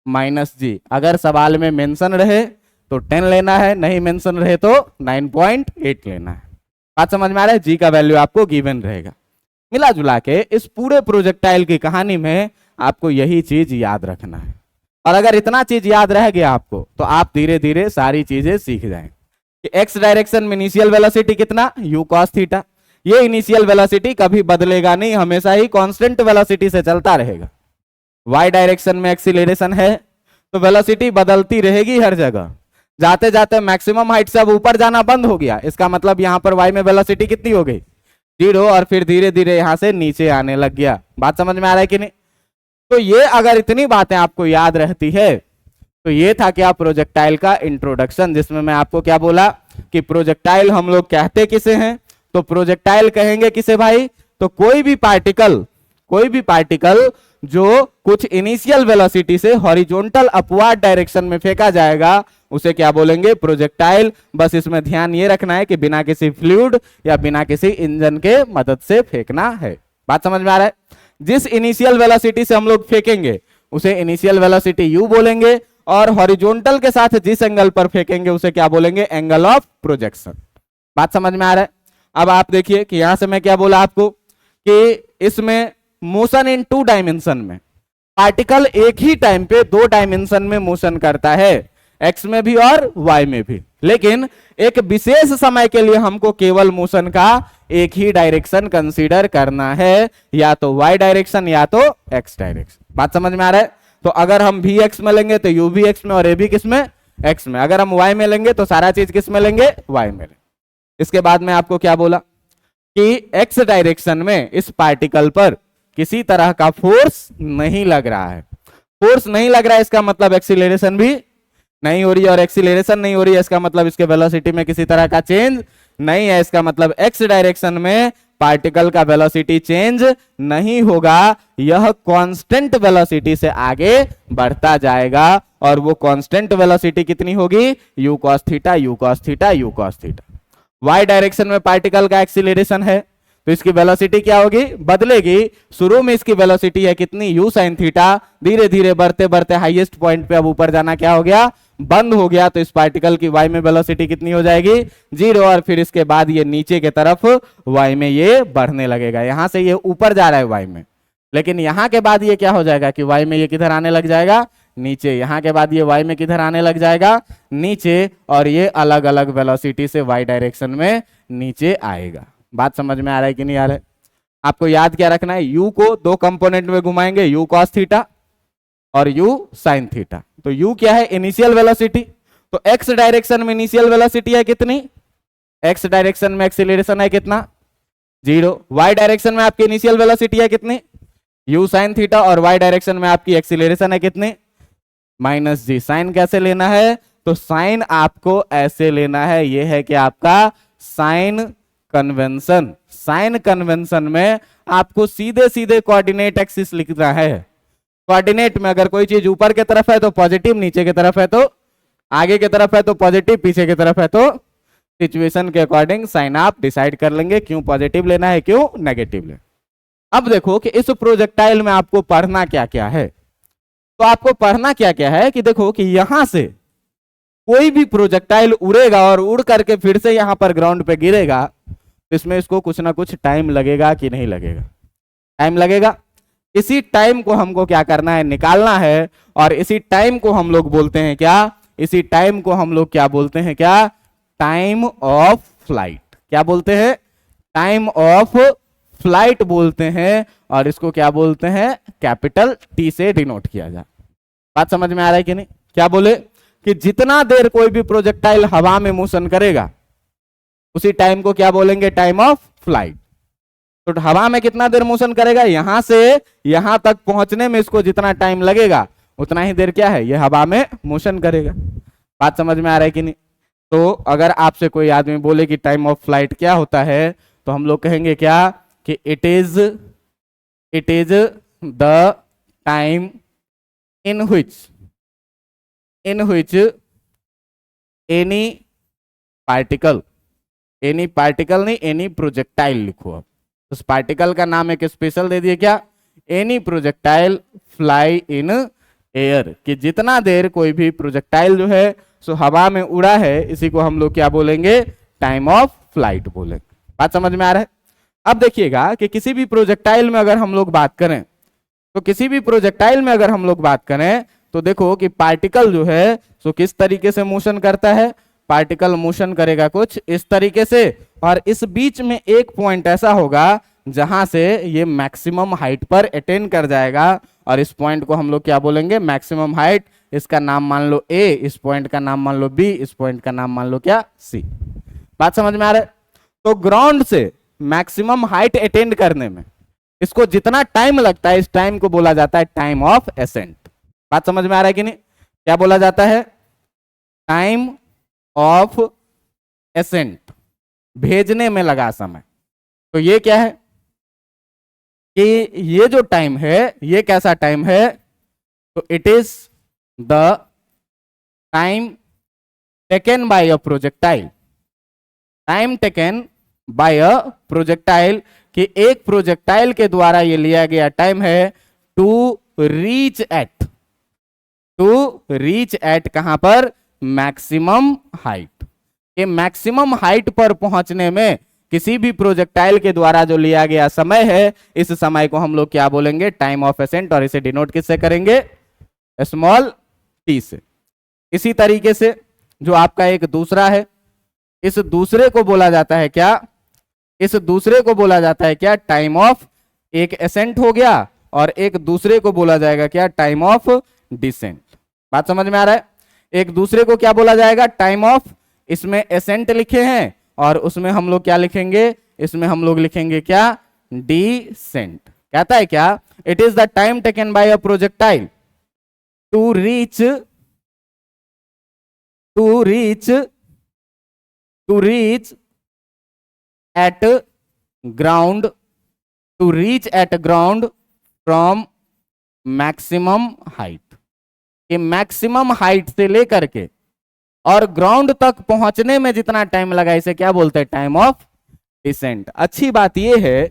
माइनस जी। अगर सवाल में मेंशन रहे तो 10 लेना है, नहीं मेंशन रहे तो 9.8 लेना है। बात समझ में आ रहा है, जी का वैल्यू आपको गिवन रहेगा। मिला जुला के इस पूरे प्रोजेक्टाइल की कहानी में आपको यही चीज याद रखना है, और अगर इतना चीज याद रह गया आपको तो आप धीरे धीरे सारी चीजें सीख जाएंगे कि एक्स डायरेक्शन में इनिशियल वेलोसिटी कितना, u cos थीटा। ये इनिशियल वेलोसिटी कभी बदलेगा नहीं, हमेशा ही कांस्टेंट वेलोसिटी से चलता रहेगा। y डायरेक्शन में एक्सीलरेशन है तो वेलोसिटी बदलती रहेगी हर जगह, जाते जाते मैक्सिमम हाइट से अब ऊपर जाना बंद हो गया, इसका मतलब यहां पर y में वेलोसिटी कितनी हो गई, 0, और फिर धीरे धीरे यहां से नीचे आने लग गया। बात समझ में आ रहा है कि नहीं। तो ये अगर इतनी बातें आपको याद रहती है तो ये था क्या, प्रोजेक्टाइल का इंट्रोडक्शन, जिसमें मैं आपको क्या बोला कि प्रोजेक्टाइल हम लोग कहते किसे हैं, तो प्रोजेक्टाइल कहेंगे किसे भाई, तो कोई भी पार्टिकल जो कुछ इनिशियल वेलोसिटी से हॉरिजॉन्टल अपवार्ड डायरेक्शन में फेंका जाएगा उसे क्या बोलेंगे, प्रोजेक्टाइल। बस इसमें ध्यान ये रखना है कि बिना किसी फ्लूइड या बिना किसी इंजन के मदद से फेंकना है। बात समझ में आ रहा है। जिस इनिशियल वेलोसिटी से हम लोग फेंकेंगे उसे इनिशियल वेलोसिटी u बोलेंगे, और हॉरिजॉन्टल के साथ जिस एंगल पर फेंकेंगे उसे क्या बोलेंगे, एंगल ऑफ प्रोजेक्शन। बात समझ में आ रहा है। अब आप देखिए कि यहां से मैं क्या बोला आपको कि इसमें मोशन इन 2 डायमेंशन में पार्टिकल एक ही टाइम पे 2 डायमेंशन में मोशन करता है, एक्स में भी और वाई में भी, लेकिन एक विशेष समय के लिए हमको केवल मोशन का एक ही डायरेक्शन कंसीडर करना है, या तो वाई डायरेक्शन या तो एक्स डायरेक्शन। बात समझ में आ रहा है। तो अगर हम भी एक्स में लेंगे तो यू भी एक्स में और ए भी किस में, एक्स में। अगर हम वाई में लेंगे तो सारा चीज किस में लेंगे, वाई में लेंगे। इसके बाद में आपको क्या बोला कि एक्स डायरेक्शन में इस पार्टिकल पर किसी तरह का फोर्स नहीं लग रहा है। फोर्स नहीं लग रहा है इसका मतलब एक्सीलरेशन भी नहीं हो रही है, और एक्सीलरेशन नहीं हो रही है इसका मतलब इसके वेलोसिटी में किसी तरह का चेंज नहीं है। इसका मतलब एक्स डायरेक्शन में पार्टिकल का वेलोसिटी चेंज नहीं होगा, यह कांस्टेंट वेलोसिटी से आगे बढ़ता जाएगा, और वो कांस्टेंट वेलोसिटी कितनी होगी, u cos theta, u cos theta, u cos theta. y direction में पार्टिकल का एक्सीलरेशन है तो इसकी वेलोसिटी क्या होगी, बदलेगी। शुरू में इसकी वेलोसिटी है कितनी, u sin थीटा, धीरे धीरे बढ़ते बढ़ते हाईएस्ट पॉइंट पे अब ऊपर जाना क्या हो गया, बंद हो गया। तो इस पार्टिकल की y में वेलोसिटी कितनी हो जाएगी, 0, और फिर इसके बाद ये नीचे के तरफ y में ये बढ़ने लगेगा। यहां से ये ऊपर जा रहा है y में, लेकिन यहां के बाद ये क्या हो जाएगा कि y में ये किधर आने लग जाएगा, नीचे। यहां के बाद ये y में किधर आने लग जाएगा, नीचे, और ये अलग अलग वेलोसिटी से y डायरेक्शन में नीचे आएगा। बात समझ में आ रहा है कि नहीं आ रहा है। आपको याद क्या रखना है, u को 2 कंपोनेंट में घुमाएंगे, u cos थीटा और u sin थीटा। तो u क्या है, इनिशियल वेलोसिटी। तो x डायरेक्शन में इनिशियल वेलोसिटी है कितनी, x डायरेक्शन में एक्सीलरेशन है कितना, 0। y डायरेक्शन में आपकी इनिशियल वेलोसिटी है कितनी, u sin थीटा, और y डायरेक्शन में आपकी एक्सीलरेशन है कितनी, -g। साइन कैसे लेना है, तो साइन आपको ऐसे लेना है, ये है कि आपका साइन कन्वेंशन। साइन कन्वेंशन में आपको सीधे सीधे कोऑर्डिनेट एक्सिस लिखना है। कोऑर्डिनेट में अगर कोई चीज ऊपर की तरफ है तो पॉजिटिव, नीचे की तरफ है तो आगे की तरफ है तो पॉजिटिव, पीछे की तरफ है तो सिचुएशन के अकॉर्डिंग साइन आप डिसाइड कर लेंगे, क्यों पॉजिटिव लेना है, क्यों नेगेटिव लेना। अब देखो कि इस प्रोजेक्टाइल में आपको पढ़ना क्या क्या है। तो आपको पढ़ना क्या क्या है कि देखो कि यहां से कोई भी प्रोजेक्टाइल उड़ेगा और उड़ करके फिर से यहां पर ग्राउंड पे गिरेगा, इसमें इसको कुछ ना कुछ टाइम लगेगा कि नहीं लगेगा, टाइम लगेगा। इसी टाइम को हमको क्या करना है, निकालना है, और इसी टाइम को हम लोग बोलते हैं क्या, इसी टाइम को हम लोग क्या बोलते हैं, क्या, टाइम ऑफ फ्लाइट। क्या बोलते हैं, टाइम ऑफ फ्लाइट बोलते हैं, और इसको क्या बोलते हैं, कैपिटल T से डिनोट किया जाए। बात समझ में आ रहा है कि नहीं। क्या बोले कि जितना देर कोई भी प्रोजेक्टाइल हवा में मोशन करेगा उसी टाइम को क्या बोलेंगे, टाइम ऑफ फ्लाइट। तो हवा में कितना देर मोशन करेगा, यहां से यहां तक पहुंचने में इसको जितना टाइम लगेगा उतना ही देर क्या है, ये हवा में मोशन करेगा। बात समझ में आ रहा है कि नहीं? तो अगर आपसे कोई आदमी बोले कि टाइम ऑफ फ्लाइट क्या होता है, तो हम लोग कहेंगे क्या कि it is the time in which any particle नहीं, एनी प्रोजेक्टाइल लिखो। अब उस पार्टिकल का नाम एक स्पेशल दे दिए क्या, any projectile fly in air, कि जितना देर कोई भी प्रोजेक्टाइल जो है सो हवा में उड़ा है, इसी को हम लोग क्या बोलेंगे, टाइम ऑफ फ्लाइट बोलेंगे। बात समझ में आ रहा है? अब देखिएगा कि किसी भी प्रोजेक्टाइल में अगर हम लोग बात करें, तो किसी भी प्रोजेक्टाइल में अगर हम लोग बात करें तो देखो कि पार्टिकल जो है सो किस तरीके से मोशन करता है। पार्टिकल मोशन करेगा कुछ इस तरीके से, और इस बीच में एक पॉइंट ऐसा होगा जहां से ये मैक्सिमम हाइट पर अटेन कर जाएगा, और इस पॉइंट को हम लोग क्या बोलेंगे, मैक्सिमम हाइट। इसका नाम मान लो ए, इस पॉइंट का नाम मान लो बी, इस पॉइंट का नाम मान लो क्या, सी। बात समझ में आ रहा है? तो ग्राउंड से मैक्सिमम हाइट अटेंड करने में इसको जितना टाइम लगता है, इस टाइम को बोला जाता है टाइम ऑफ एसेंट। बात समझ में आ रहा है कि नहीं? क्या बोला जाता है, टाइम ऑफ एसेंट, भेजने में लगा समय। तो ये क्या है कि ये जो टाइम है ये कैसा टाइम है, तो it is the time taken by a projectile, time taken by a projectile, कि एक प्रोजेक्टाइल के द्वारा ये लिया गया टाइम है टू रीच एट कहां पर, मैक्सिमम हाइट। ये मैक्सिमम हाइट पर पहुंचने में किसी भी प्रोजेक्टाइल के द्वारा जो लिया गया समय है, इस समय को हम लोग क्या बोलेंगे, टाइम ऑफ एसेंट, और इसे डिनोट किससे करेंगे, स्मॉल टी से। इसी तरीके से जो आपका एक दूसरा है, इस दूसरे को बोला जाता है क्या, इस दूसरे को बोला जाता है क्या, टाइम ऑफ, एक एसेंट हो गया, और एक दूसरे को बोला जाएगा क्या, टाइम ऑफ डिसेंट। बात समझ में आ रहा है? एक दूसरे को क्या बोला जाएगा, टाइम ऑफ, इसमें एसेंट लिखे हैं और उसमें हम लोग क्या लिखेंगे, इसमें हम लोग लिखेंगे क्या, डिसेंट। कहता है क्या, it is the time taken by a projectile to reach at ground, to reach at ground from maximum height, कि मैक्सिमम हाइट से लेकर के और ग्राउंड तक पहुंचने में जितना टाइम लगा, इसे क्या बोलते हैं, टाइम ऑफ डिसेंट। अच्छी बात यह है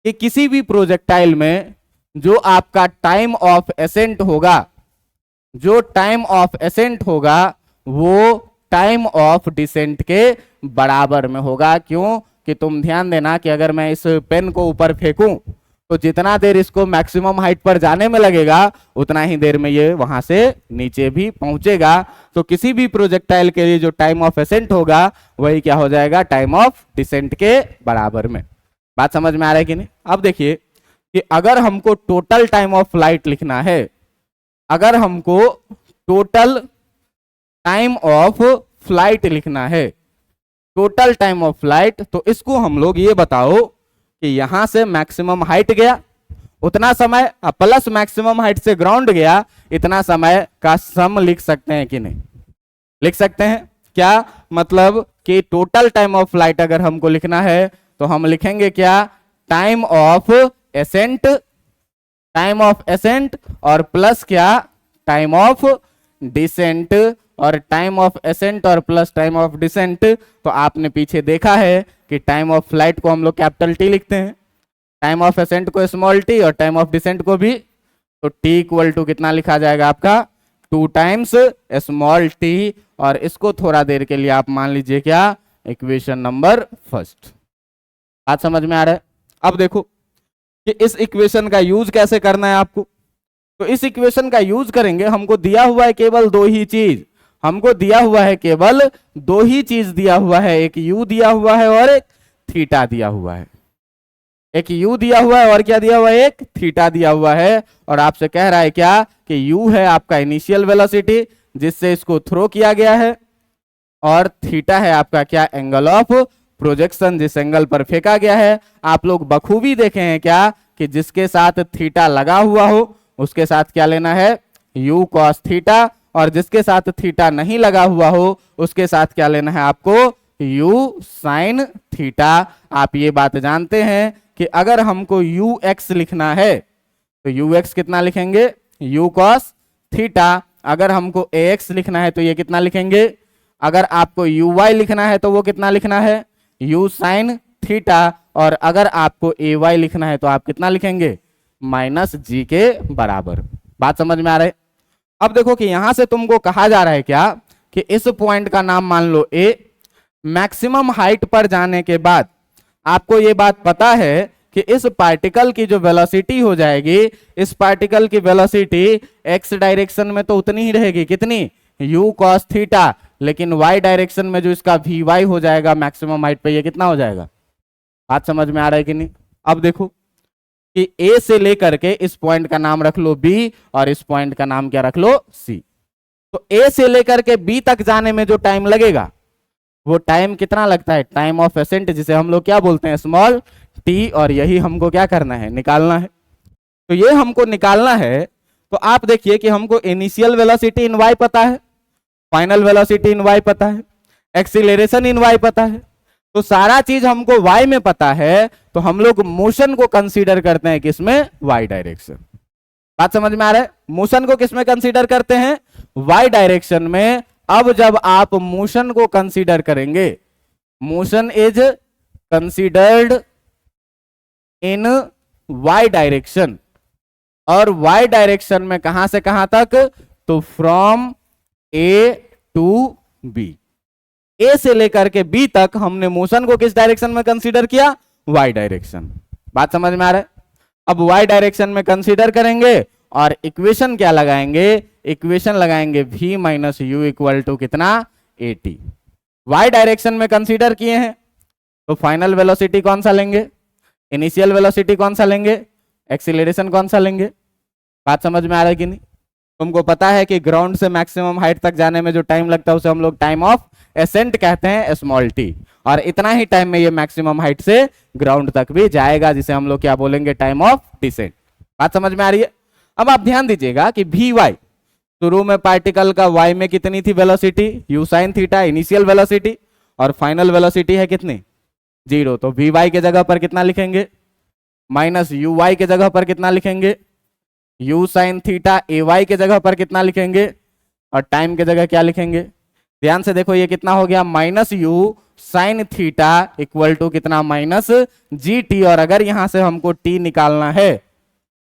कि किसी भी प्रोजेक्टाइल में जो आपका टाइम ऑफ एसेंट होगा, जो टाइम ऑफ एसेंट होगा वो टाइम ऑफ डिसेंट के बराबर में होगा। क्यों कि तुम ध्यान देना कि अगर मैं इस पेन को ऊपर फेंकूं तो जितना देर इसको मैक्सिमम हाइट पर जाने में लगेगा, उतना ही देर में ये वहां से नीचे भी पहुंचेगा। तो किसी भी प्रोजेक्टाइल के लिए जो टाइम ऑफ एसेंट होगा वही क्या हो जाएगा, टाइम ऑफ डिसेंट के बराबर में। बात समझ में आ रहा है कि नहीं? अब देखिए कि अगर हमको टोटल टाइम ऑफ फ्लाइट लिखना है, अगर हमको टोटल टाइम ऑफ फ्लाइट लिखना है, टोटल टाइम ऑफ फ्लाइट, तो इसको हम लोग ये बताओ कि यहां से मैक्सिमम हाइट गया उतना समय, प्लस मैक्सिमम हाइट से ग्राउंड गया, इतना समय का सम लिख सकते हैं कि नहीं? लिख सकते हैं। क्या मतलब कि टोटल टाइम ऑफ फ्लाइट अगर हमको लिखना है तो हम लिखेंगे क्या, time of accent, time of accent और प्लस क्या, टाइम ऑफ डिसेंट, और टाइम ऑफ एसेंट और प्लस टाइम ऑफ डिसेंट। तो आपने पीछे देखा है कि टाइम ऑफ फ्लाइट को हम लोग कैपिटल टी लिखते हैं, टाइम ऑफ एसेंट को स्मॉल टी और टाइम ऑफ डिसेंट को भी। तो टी इक्वल टू कितना लिखा जाएगा आपका, 2 टाइम्स स्मॉल टी, और इसको थोड़ा देर के लिए आप मान लीजिए क्या, इक्वेशन नंबर फर्स्ट। आज समझ में आ रहा है? अब देखो कि इस इक्वेशन का यूज कैसे करना है आपको। तो इस इक्वेशन का यूज करेंगे, हमको दिया हुआ है केवल दो ही चीज, हमको दिया हुआ है केवल दो ही चीज दिया हुआ है, एक u दिया हुआ है और एक थीटा दिया हुआ है। एक u दिया हुआ है और क्या दिया हुआ है, एक थीटा दिया हुआ है। और आपसे कह रहा है क्या कि u है आपका इनिशियल वेलोसिटी जिससे इसको थ्रो किया गया है, और थीटा है आपका क्या, एंगल ऑफ प्रोजेक्शन, जिस एंगल पर फेंका गया है। आप लोग बखूबी देखे हैं क्या कि जिसके साथ थीटा लगा हुआ हो उसके साथ क्या लेना है, u cos थीटा, और जिसके साथ थीटा नहीं लगा हुआ हो उसके साथ क्या लेना है आपको, u sin थीटा। आप ये बात जानते हैं कि अगर हमको ux लिखना है तो ux कितना लिखेंगे, u cos थीटा। अगर हमको ax लिखना है तो ये कितना लिखेंगे, अगर आपको uy लिखना है तो वो कितना लिखना है, u sin थीटा। और अगर आपको ay लिखना है तो आप कितना लिखेंगे, माइनस जी के बराबर। बात समझ में आ रहा है। अब देखो कि यहां से तुमको कहा जा रहा है क्या, कि इस पॉइंट का नाम मान लो a, मैक्सिमम हाइट पर जाने के बाद आपको ये बात पता है कि इस पार्टिकल की जो वेलोसिटी हो जाएगी, इस पार्टिकल की वेलोसिटी एक्स डायरेक्शन में तो उतनी ही रहेगी, कितनी, u cos थीटा, लेकिन y डायरेक्शन में जो इसका vy हो जाएगा मैक्सिमम हाइट पे, ये कितना हो जाएगा। बात समझ में आ रहा है कि नहीं। अब देखो कि a से लेकर के इस पॉइंट का नाम रख लो b और इस पॉइंट का नाम क्या रख लो c। तो a से लेकर के b तक जाने में जो टाइम लगेगा वो टाइम कितना लगता है, टाइम ऑफ एसेंट, जिसे हम लोग क्या बोलते हैं, स्मॉल t। और यही हमको क्या करना है, निकालना है। तो ये हमको निकालना है। तो आप देखिए कि हमको इनिशियल वेलोसिटी इन y पता है, फाइनल वेलोसिटी इन y पता है, एक्सीलरेशन इन y पता है। तो सारा चीज हमको y में पता है, तो हम लोग मोशन को कंसीडर करते हैं किसमें, y डायरेक्शन। बात समझ में आ रहा है। मोशन को किसमें कंसीडर करते हैं, y डायरेक्शन में। अब जब आप मोशन को कंसीडर करेंगे, motion is considered in y direction, और y डायरेक्शन में कहां से कहां तक, तो from a to b, a से लेकर के b तक हमने मोशन को किस डायरेक्शन में कंसीडर किया, y डायरेक्शन। बात समझ में आ रहा है। अब y डायरेक्शन में कंसीडर करेंगे और इक्वेशन क्या लगाएंगे, इक्वेशन लगाएंगे v minus u equal to कितना, 80। y डायरेक्शन में कंसीडर किए हैं तो फाइनल वेलोसिटी कौन सा लेंगे, इनिशियल वेलोसिटी कौन सा लेंगे, एक्सीलरेशन कौन सा लेंगे। बात समझ में आ रहा है कि नहीं। तुमको पता है कि ग्राउंड से मैक्सिमम हाइट तक जाने में जो टाइम लगता है उसे हम लोग टाइम ऑफ एसेंट कहते हैं, स्मॉल t। और इतना ही टाइम में ये मैक्सिमम हाइट से ग्राउंड तक भी जाएगा, जिसे हम लोग क्या बोलेंगे, टाइम ऑफ डिसेंट। बात समझ में आ रही है। अब आप ध्यान दीजिएगा कि vy, शुरू में पार्टिकल का y में कितनी थी velocity, u sin theta initial velocity, और फाइनल वेलोसिटी है कितनी, 0। तो vy के जगह पर कितना लिखेंगे, माइनस uy के जगह पर कितना लिखेंगे, u sin थीटा ay के जगह पर कितना लिखेंगे, और टाइम के जगह क्या लिखेंगे। ध्यान से देखो ये कितना हो गया, minus u sin theta equal to कितना, माइनस gt। और अगर यहां से हमको t निकालना है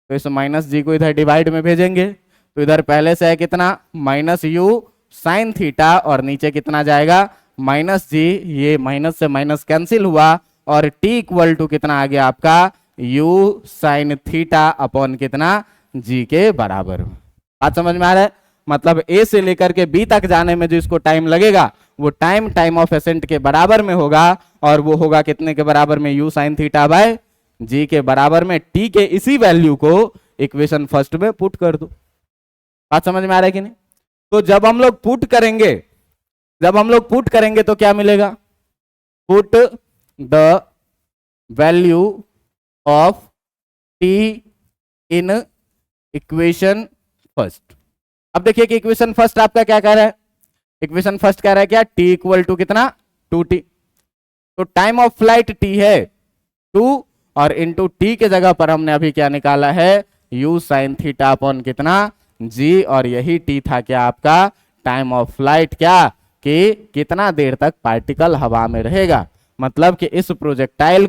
तो इस माइनस जी को इधर डिवाइड में भेजेंगे, तो इधर पहले से है कितना, माइनस u sin थीटा, और नीचे कितना जाएगा, माइनस जी। ये माइनस से माइनस कैंसिल हुआ और t इक्वल टू कितना आ गया आपका, u sin थीटा अपॉन कितना, g के बराबर। बात समझ में आ रहा है। मतलब a से लेकर के b तक जाने में जो इसको टाइम लगेगा वो टाइम ऑफ एसेंट के बराबर में होगा, और वो होगा कितने के बराबर में, u sin theta by g के बराबर में। t के इसी वैल्यू को इक्वेशन फर्स्ट में पुट कर दो। बात समझ में आ रहा है कि नहीं। तो जब हम लोग पुट करेंगे तो क्या मिलेगा, put the value of t in equation first. अब देखिए कि इक्वेशन फर्स्ट आपका क्या कह रहा है, इक्वेशन फर्स्ट कह रहा है क्या, t इक्वल टू कितना, 2t। तो टाइम ऑफ फ्लाइट t है 2, और इंटू t के जगह पर हमने अभी क्या निकाला है, u sin थीटा अपॉन कितना, g। और यही t था क्या आपका टाइम ऑफ फ्लाइट, क्या कि कितना देर तक पार्टिकल हवा में रहेगा। मतलब कि इस प्रोजेक्टाइल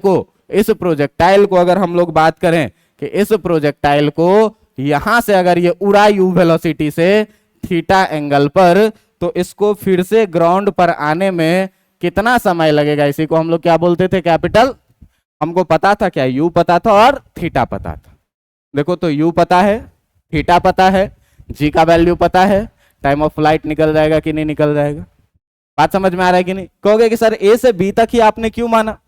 को अगर हम लोग बात करें कि इस प्रोजेक्टाइल को यहां से अगर ये उड़ा u वेलोसिटी से थीटा एंगल पर, तो इसको फिर से ग्राउंड पर आने में कितना समय लगेगा, इसी को हम लोग क्या बोलते थे, कैपिटल। हमको पता था क्या, u पता था और थीटा पता था। देखो तो u पता है, थीटा पता है, g का वैल्यू पता है, टाइम ऑफ फ्लाइट निकल जाएगा कि नहीं निकल जाएगा। बात समझ में आ रहा है कि नहीं। कहोगे कि सर a से b तक ही आपने क्यों माना,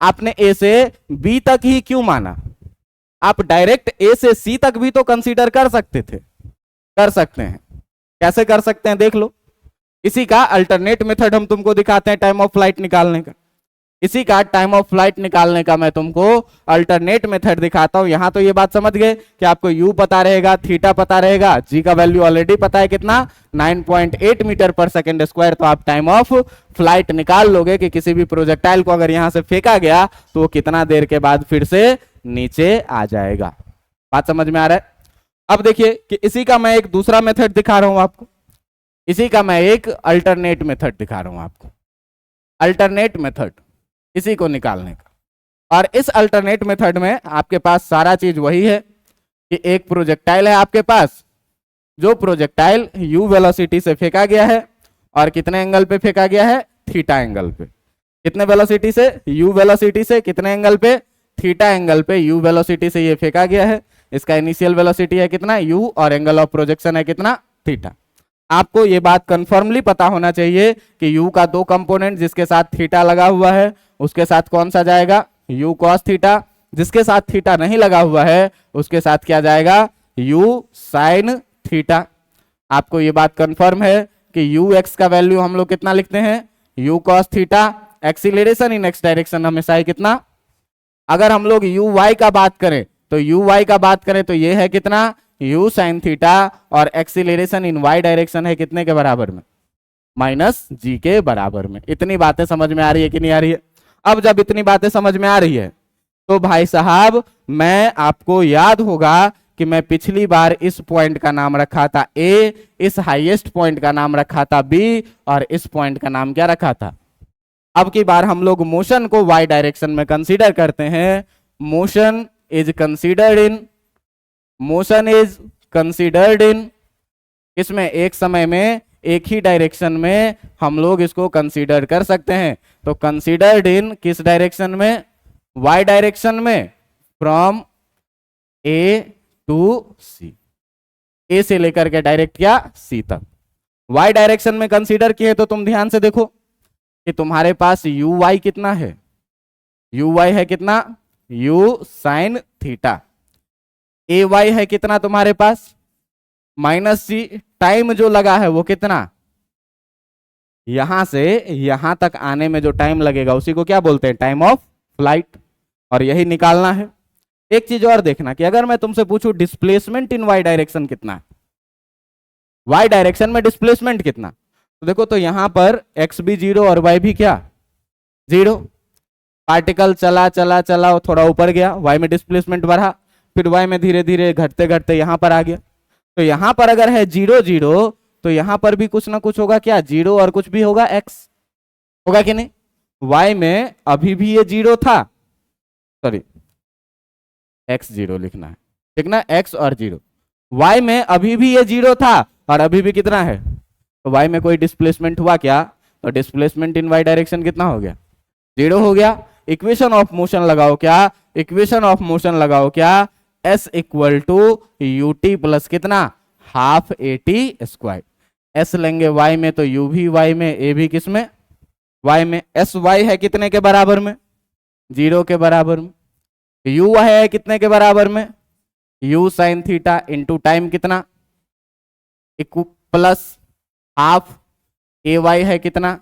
आपने a से b तक ही क्यों माना, आप डायरेक्ट a से c तक भी तो कंसीडर कर सकते थे। कर सकते हैं, कैसे कर सकते हैं देख लो। इसी का अल्टरनेट मेथड हम तुमको दिखाते हैं टाइम ऑफ फ्लाइट निकालने का। इसी का टाइम ऑफ फ्लाइट निकालने का मैं तुमको अल्टरनेट मेथड दिखाता हूं। यहां तो ये बात समझ गए कि आपको u पता रहेगा, थीटा पता रहेगा, g का वैल्यू ऑलरेडी पता है कितना 9.8 मीटर पर सेकेंड स्क्वायर। तो आप टाइम ऑफ फ्लाइट निकाल लोगे कि किसी भी प्रोजेक्टाइल को अगर यहां से फेंका गया तो वो कितना देर के बाद फिर से नीचे आ जाएगा। बात समझ में आ रहा है? अब देखिए कि इसी का मैं एक दूसरा मेथड दिखा रहा हूं आपको, इसी का मैं एक अल्टरनेट मेथड दिखा रहा हूं आपको, अल्टरनेट मेथड इसी को निकालने का। और इस अल्टरनेट मेथड में आपके पास सारा चीज वही है कि एक प्रोजेक्टाइल है आपके पास, जो प्रोजेक्टाइल u वेलोसिटी से फेंका गया है और कितने एंगल पे फेंका गया है, थीटा एंगल पे। कितने वेलोसिटी से, u वेलोसिटी से, कितने एंगल पे, थीटा एंगल पे u वेलोसिटी से ये फेंका गया है। इसका इनिशियल वेलोसिटी है कितना u और एंगल ऑफ प्रोजेक्शन है कितना, थीटा। आपको ये बात कंफर्मली पता होना चाहिए कि u का दो कंपोनेंट जिसके साथ थीटा लगा हुआ है उसके साथ कौन सा जाएगा, u cos थीटा। जिसके साथ थीटा नहीं लगा हुआ है उसके साथ क्या जाएगा, u sin थीटा। आपको ये बात कंफर्म है कि ux का वैल्यू हम लोग कितना लिखते हैं, u cos थीटा। एक्सीलरेशन इन एक्स डायरेक्शन हमेशा ही कितना, अगर हम लोग uy का बात करें तो uy का बात करें तो ये है कितना, u sin थीटा। और एक्सीलरेशन इन y डायरेक्शन है कितने के बराबर में, माइनस g के बराबर में। इतनी बातें समझ में आ रही है कि नहीं आ रही है? अब जब इतनी बातें समझ में आ रही है तो भाई साहब मैं आपको याद होगा कि मैं पिछली बार इस पॉइंट का नाम रखा था A, इस हाईएस्ट पॉइंट का नाम रखा था B और इस पॉइंट का नाम क्या रखा था। अब की बार हम लोग मोशन को y डायरेक्शन में कंसीडर करते हैं। मोशन इज कंसीडर्ड इन इसमें एक समय में एक ही डायरेक्शन में हम लोग इसको कंसीडर कर सकते हैं। तो कंसीडर्ड इन किस डायरेक्शन में, y डायरेक्शन में, from A to C, A से लेकर के डायरेक्ट क्या C तक y डायरेक्शन में कंसीडर किए। तो तुम ध्यान से देखो कि तुम्हारे पास uy कितना है, uy है कितना, u sin थीटा। ay है कितना तुम्हारे पास, माइनस c। टाइम जो लगा है वो कितना, यहां से यहां तक आने में जो टाइम लगेगा उसी को क्या बोलते हैं, टाइम ऑफ फ्लाइट। और यही निकालना है। एक चीज और देखना कि अगर मैं तुमसे पूछूं डिस्प्लेसमेंट इन y डायरेक्शन कितना है, y डायरेक्शन में डिस्प्लेसमेंट कितना, तो देखो तो यहां पर x भी 0 और y भी क्या 0। पार्टिकल चला चला चला थोड़ा ऊपर गया, y में डिस्प्लेसमेंट बढ़ा, फिर y में धीरे धीरे घटते घटते यहां पर आ गया। तो यहां पर अगर है 0 0 तो यहां पर भी कुछ ना कुछ होगा क्या, 0 और कुछ भी होगा x, होगा कि नहीं। y में अभी भी ये 0 था, सॉरी x 0 लिखना है, ठीक ना, x और 0। y में अभी भी ये 0 था और अभी भी कितना है, तो y में कोई डिस्प्लेसमेंट हुआ क्या, तो डिस्प्लेसमेंट इन y डायरेक्शन कितना हो गया, 0 हो गया। इक्वेशन ऑफ मोशन लगाओ क्या, इक्वेशन ऑफ मोशन लगाओ क्या, s equal to u t plus कितना, half a t square. s लेंगे y में तो u भी y में, a भी किस में, y में। एस वाई है कितने के बराबर में, 0 के बराबर में। u है कितने के बराबर में, u sine theta into time कितना, प्लस हाफ ए वाई है कितना,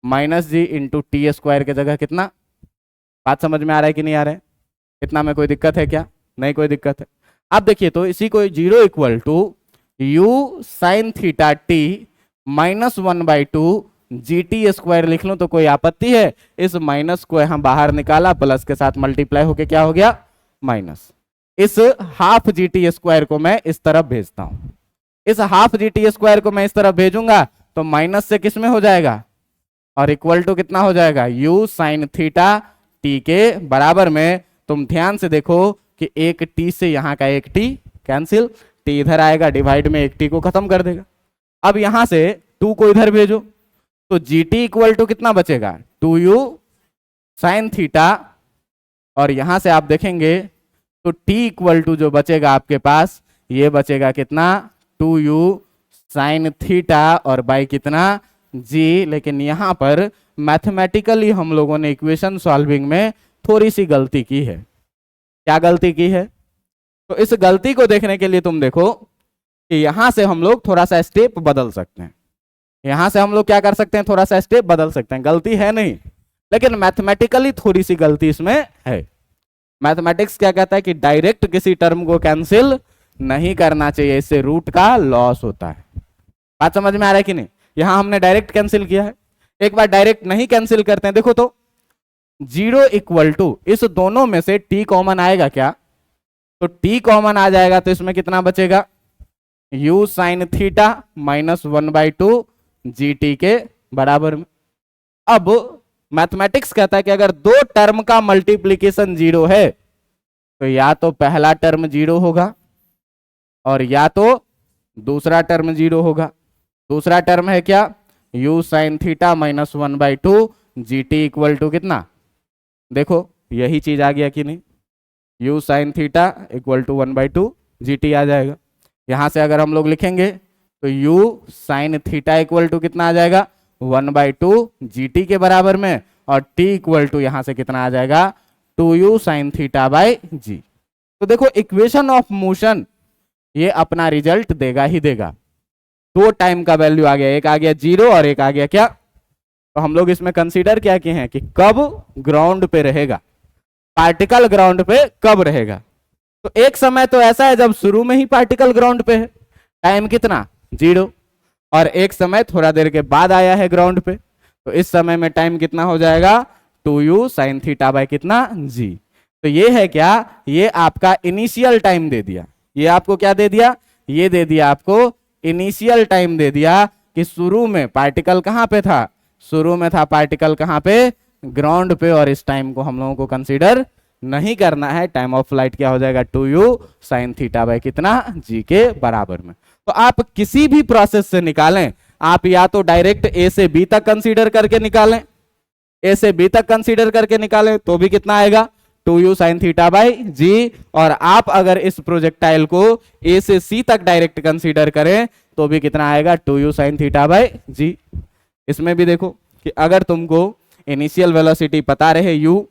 माइनस जी इंटू टी स्क्वायर के जगह कितना। बात समझ में आ रहा है कि नहीं आ रहा है? इतना में कोई दिक्कत है क्या, नहीं कोई दिक्कत है। अब देखिए तो इसी को 0 equal to u sine theta t minus 1/2 g t square लिख लो तो कोई आपत्ति है। इस माइनस को यहां बाहर निकाला, प्लस के साथ मल्टीप्लाई होके क्या हो गया, माइनस। इस हाफ जी टी स्क्वायर को मैं इस तरफ भेजता हूं, इस हाफ जी टी स्क्वायर को मैं इस तरफ भेजूंगा तो माइनस से किस में हो जाएगा, और इक्वल टू कितना हो जाएगा, u साइन थीटा टी के बराबर में। तुम ध्यान से देखो कि एक टी से यहाँ का एक टी कैंसिल, टी इधर आएगा, डिवाइड में एक टी को खत्म कर देगा। अब यहां से 2 को इधर भेजो तो जी टी इक्वल टू कितना बचेगा, 2u साइन थीटा। और यहां से आप देखेंगे तो t इक्वल टू जो बचेगा आपके पास, ये बचेगा कितना, 2u साइन थीटा और बाई कितना g। लेकिन यहां पर मैथमेटिकली हम लोगों ने इक्वेशन सॉल्विंग में थोड़ी सी गलती की है। क्या गलती की है, तो इस गलती को देखने के लिए तुम देखो कि यहां से हम लोग थोड़ा सा स्टेप बदल सकते हैं, यहां से हम लोग क्या कर सकते हैं, थोड़ा सा स्टेप बदल सकते हैं। गलती है नहीं, लेकिन मैथमेटिकली थोड़ी सी गलती इसमें है। मैथमेटिक्स क्या कहता है कि डायरेक्ट किसी टर्म को कैंसिल नहीं करना चाहिए, इससे रूट का लॉस होता है। बात समझ में आ रहा है कि नहीं? यहां हमने डायरेक्ट कैंसिल किया है, एक बार डायरेक्ट नहीं कैंसिल करते हैं। देखो तो 0 इक्वल टू, इस दोनों में से t कॉमन आएगा क्या? तो t कॉमन आ जाएगा तो इसमें कितना बचेगा? u साइन थीटा -1/2 gt के बराबर में। अब मैथमेटिक्स कहता है कि अगर दो टर्म का मल्टीप्लीकेशन 0 है तो या तो पहला टर्म 0 होगा और या तो दूसरा टर्म 0 होगा। दूसरा टर्म है क्या? u sine theta -1/2 gt equal to कितना? देखो यही चीज आ गया कि नहीं? u sine theta equal to 1/2 gt आ जाएगा। यहां से अगर हम लोग लिखेंगे तो u sine theta equal to कितना आ जाएगा? 1/2 gt के बराबर में, और t इक्वल टू यहां से कितना आ जाएगा? 2u sine theta by g। तो देखो इक्वेशन ऑफ मोशन ये अपना रिजल्ट देगा ही देगा। दो टाइम का वैल्यू आ गया, एक आ गया 0 और एक आ गया क्या? तो हम लोग इसमें कंसीडर क्या किए हैं कि कब ग्राउंड पे रहेगा, पार्टिकल ग्राउंड पे कब रहेगा। तो एक समय तो ऐसा है जब शुरू में ही पार्टिकल ग्राउंड पे है, टाइम कितना? 0, और एक समय थोड़ा देर के बाद आया है ग्राउंड पे, तो इस समय में टाइम कितना हो जाएगा? 2u साइन थीटा बाय कितना? g। तो ये है क्या? ये आपका इनिशियल टाइम दे दिया। ये आपको क्या दे दिया? ये दे दिया आपको इनिशियल टाइम दे दिया कि शुरू में पार्टिकल कहां पे था? शुरू में था पार्टिकल कहां पे? ग्राउंड पे, और इस टाइम को हम लोगों को कंसीडर नहीं करना है। टाइम ऑफ फ्लाइट क्या हो जाएगा? 2u साइन थीटा बाय कितना? g के बराबर में। तो आप किसी भी प्रोसेस से निकालें, आप या तो डायरेक्ट a से b तक कंसीडर करके निकालें, a से b तक कंसीडर करके निकालें तो भी कितना आएगा? 2u sine theta by g। और आप अगर इस प्रोजेक्टाइल को a से c तक डायरेक्ट कंसीडर करें तो भी कितना आएगा? 2u sine theta by g। इसमें भी देखो कि अगर तुमको इनिशियल वेलोसिटी पता रहे u,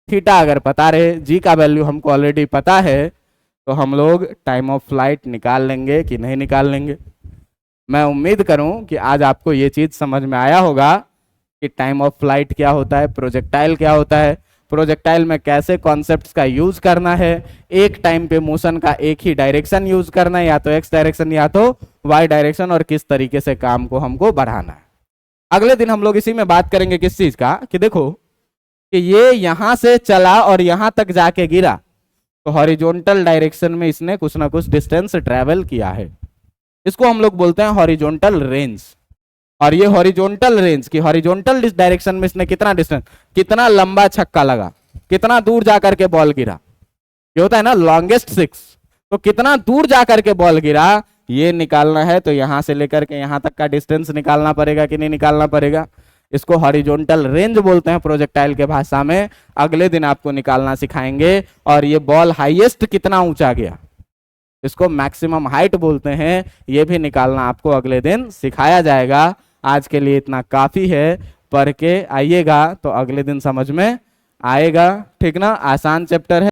थीटा अगर पता रहे, g का वैल्यू हमको ऑलरेडी पता है, तो हम लोग टाइम ऑफ फ्लाइट निकाल लेंगे कि नहीं निकाल लेंगे। मैं उम्मीद करूं कि आज आपको ये चीज समझ में आया होगा कि टाइम ऑफ फ्लाइट क्या होता है, प्रोजेक्टाइल क्या होता है, प्रोजेक्टाइल में कैसे कॉन्सेप्ट्स का यूज करना है, एक टाइम पे मोशन का एक ही डायरेक्शन यूज करना है, या तो एक्स डायरेक्शन या तो वाई डायरेक्शन, और किस तरीके से काम को हमको बढ़ाना है। अगले दिन हम लोग इसी में बात करेंगे किस चीज का, कि देखो कि ये यहां से चला और यहां तक जाके गिरा, तो हॉरिजॉन्टल डायरेक्शन में इसने कुछ ना कुछ डिस्टेंस ट्रेवल किया है। इसको हम लोग बोलते हैं हॉरिजॉन्टल रेंज। और ये हॉरिजॉन्टल रेंज की हॉरिजॉन्टल डायरेक्शन में इसने कितना डिस्टेंस, कितना लंबा छक्का लगा, कितना दूर जाकर के बॉल गिरा, ये होता है ना लॉन्गेस्ट सिक्स। तो कितना दूर जाकर के बॉल गिरा ये निकालना है, तो यहां से लेकर के यहां तक का डिस्टेंस निकालना पड़ेगा कि नहीं निकालना पड़ेगा। इसको हॉरिजॉन्टल रेंज बोलते हैं प्रोजेक्टाइल के भाषा में। अगले दिन आपको निकालना सिखाएंगे। और ये बॉल हाईएस्ट कितना ऊंचा गया, इसको मैक्सिमम हाइट बोलते हैं, ये भी निकालना आपको अगले दिन सिखाया जाएगा। आज के लिए इतना काफी है, पढ़ के आइएगा तो अगले दिन समझ में आएगा, ठीक ना? आसान चैप्टर है।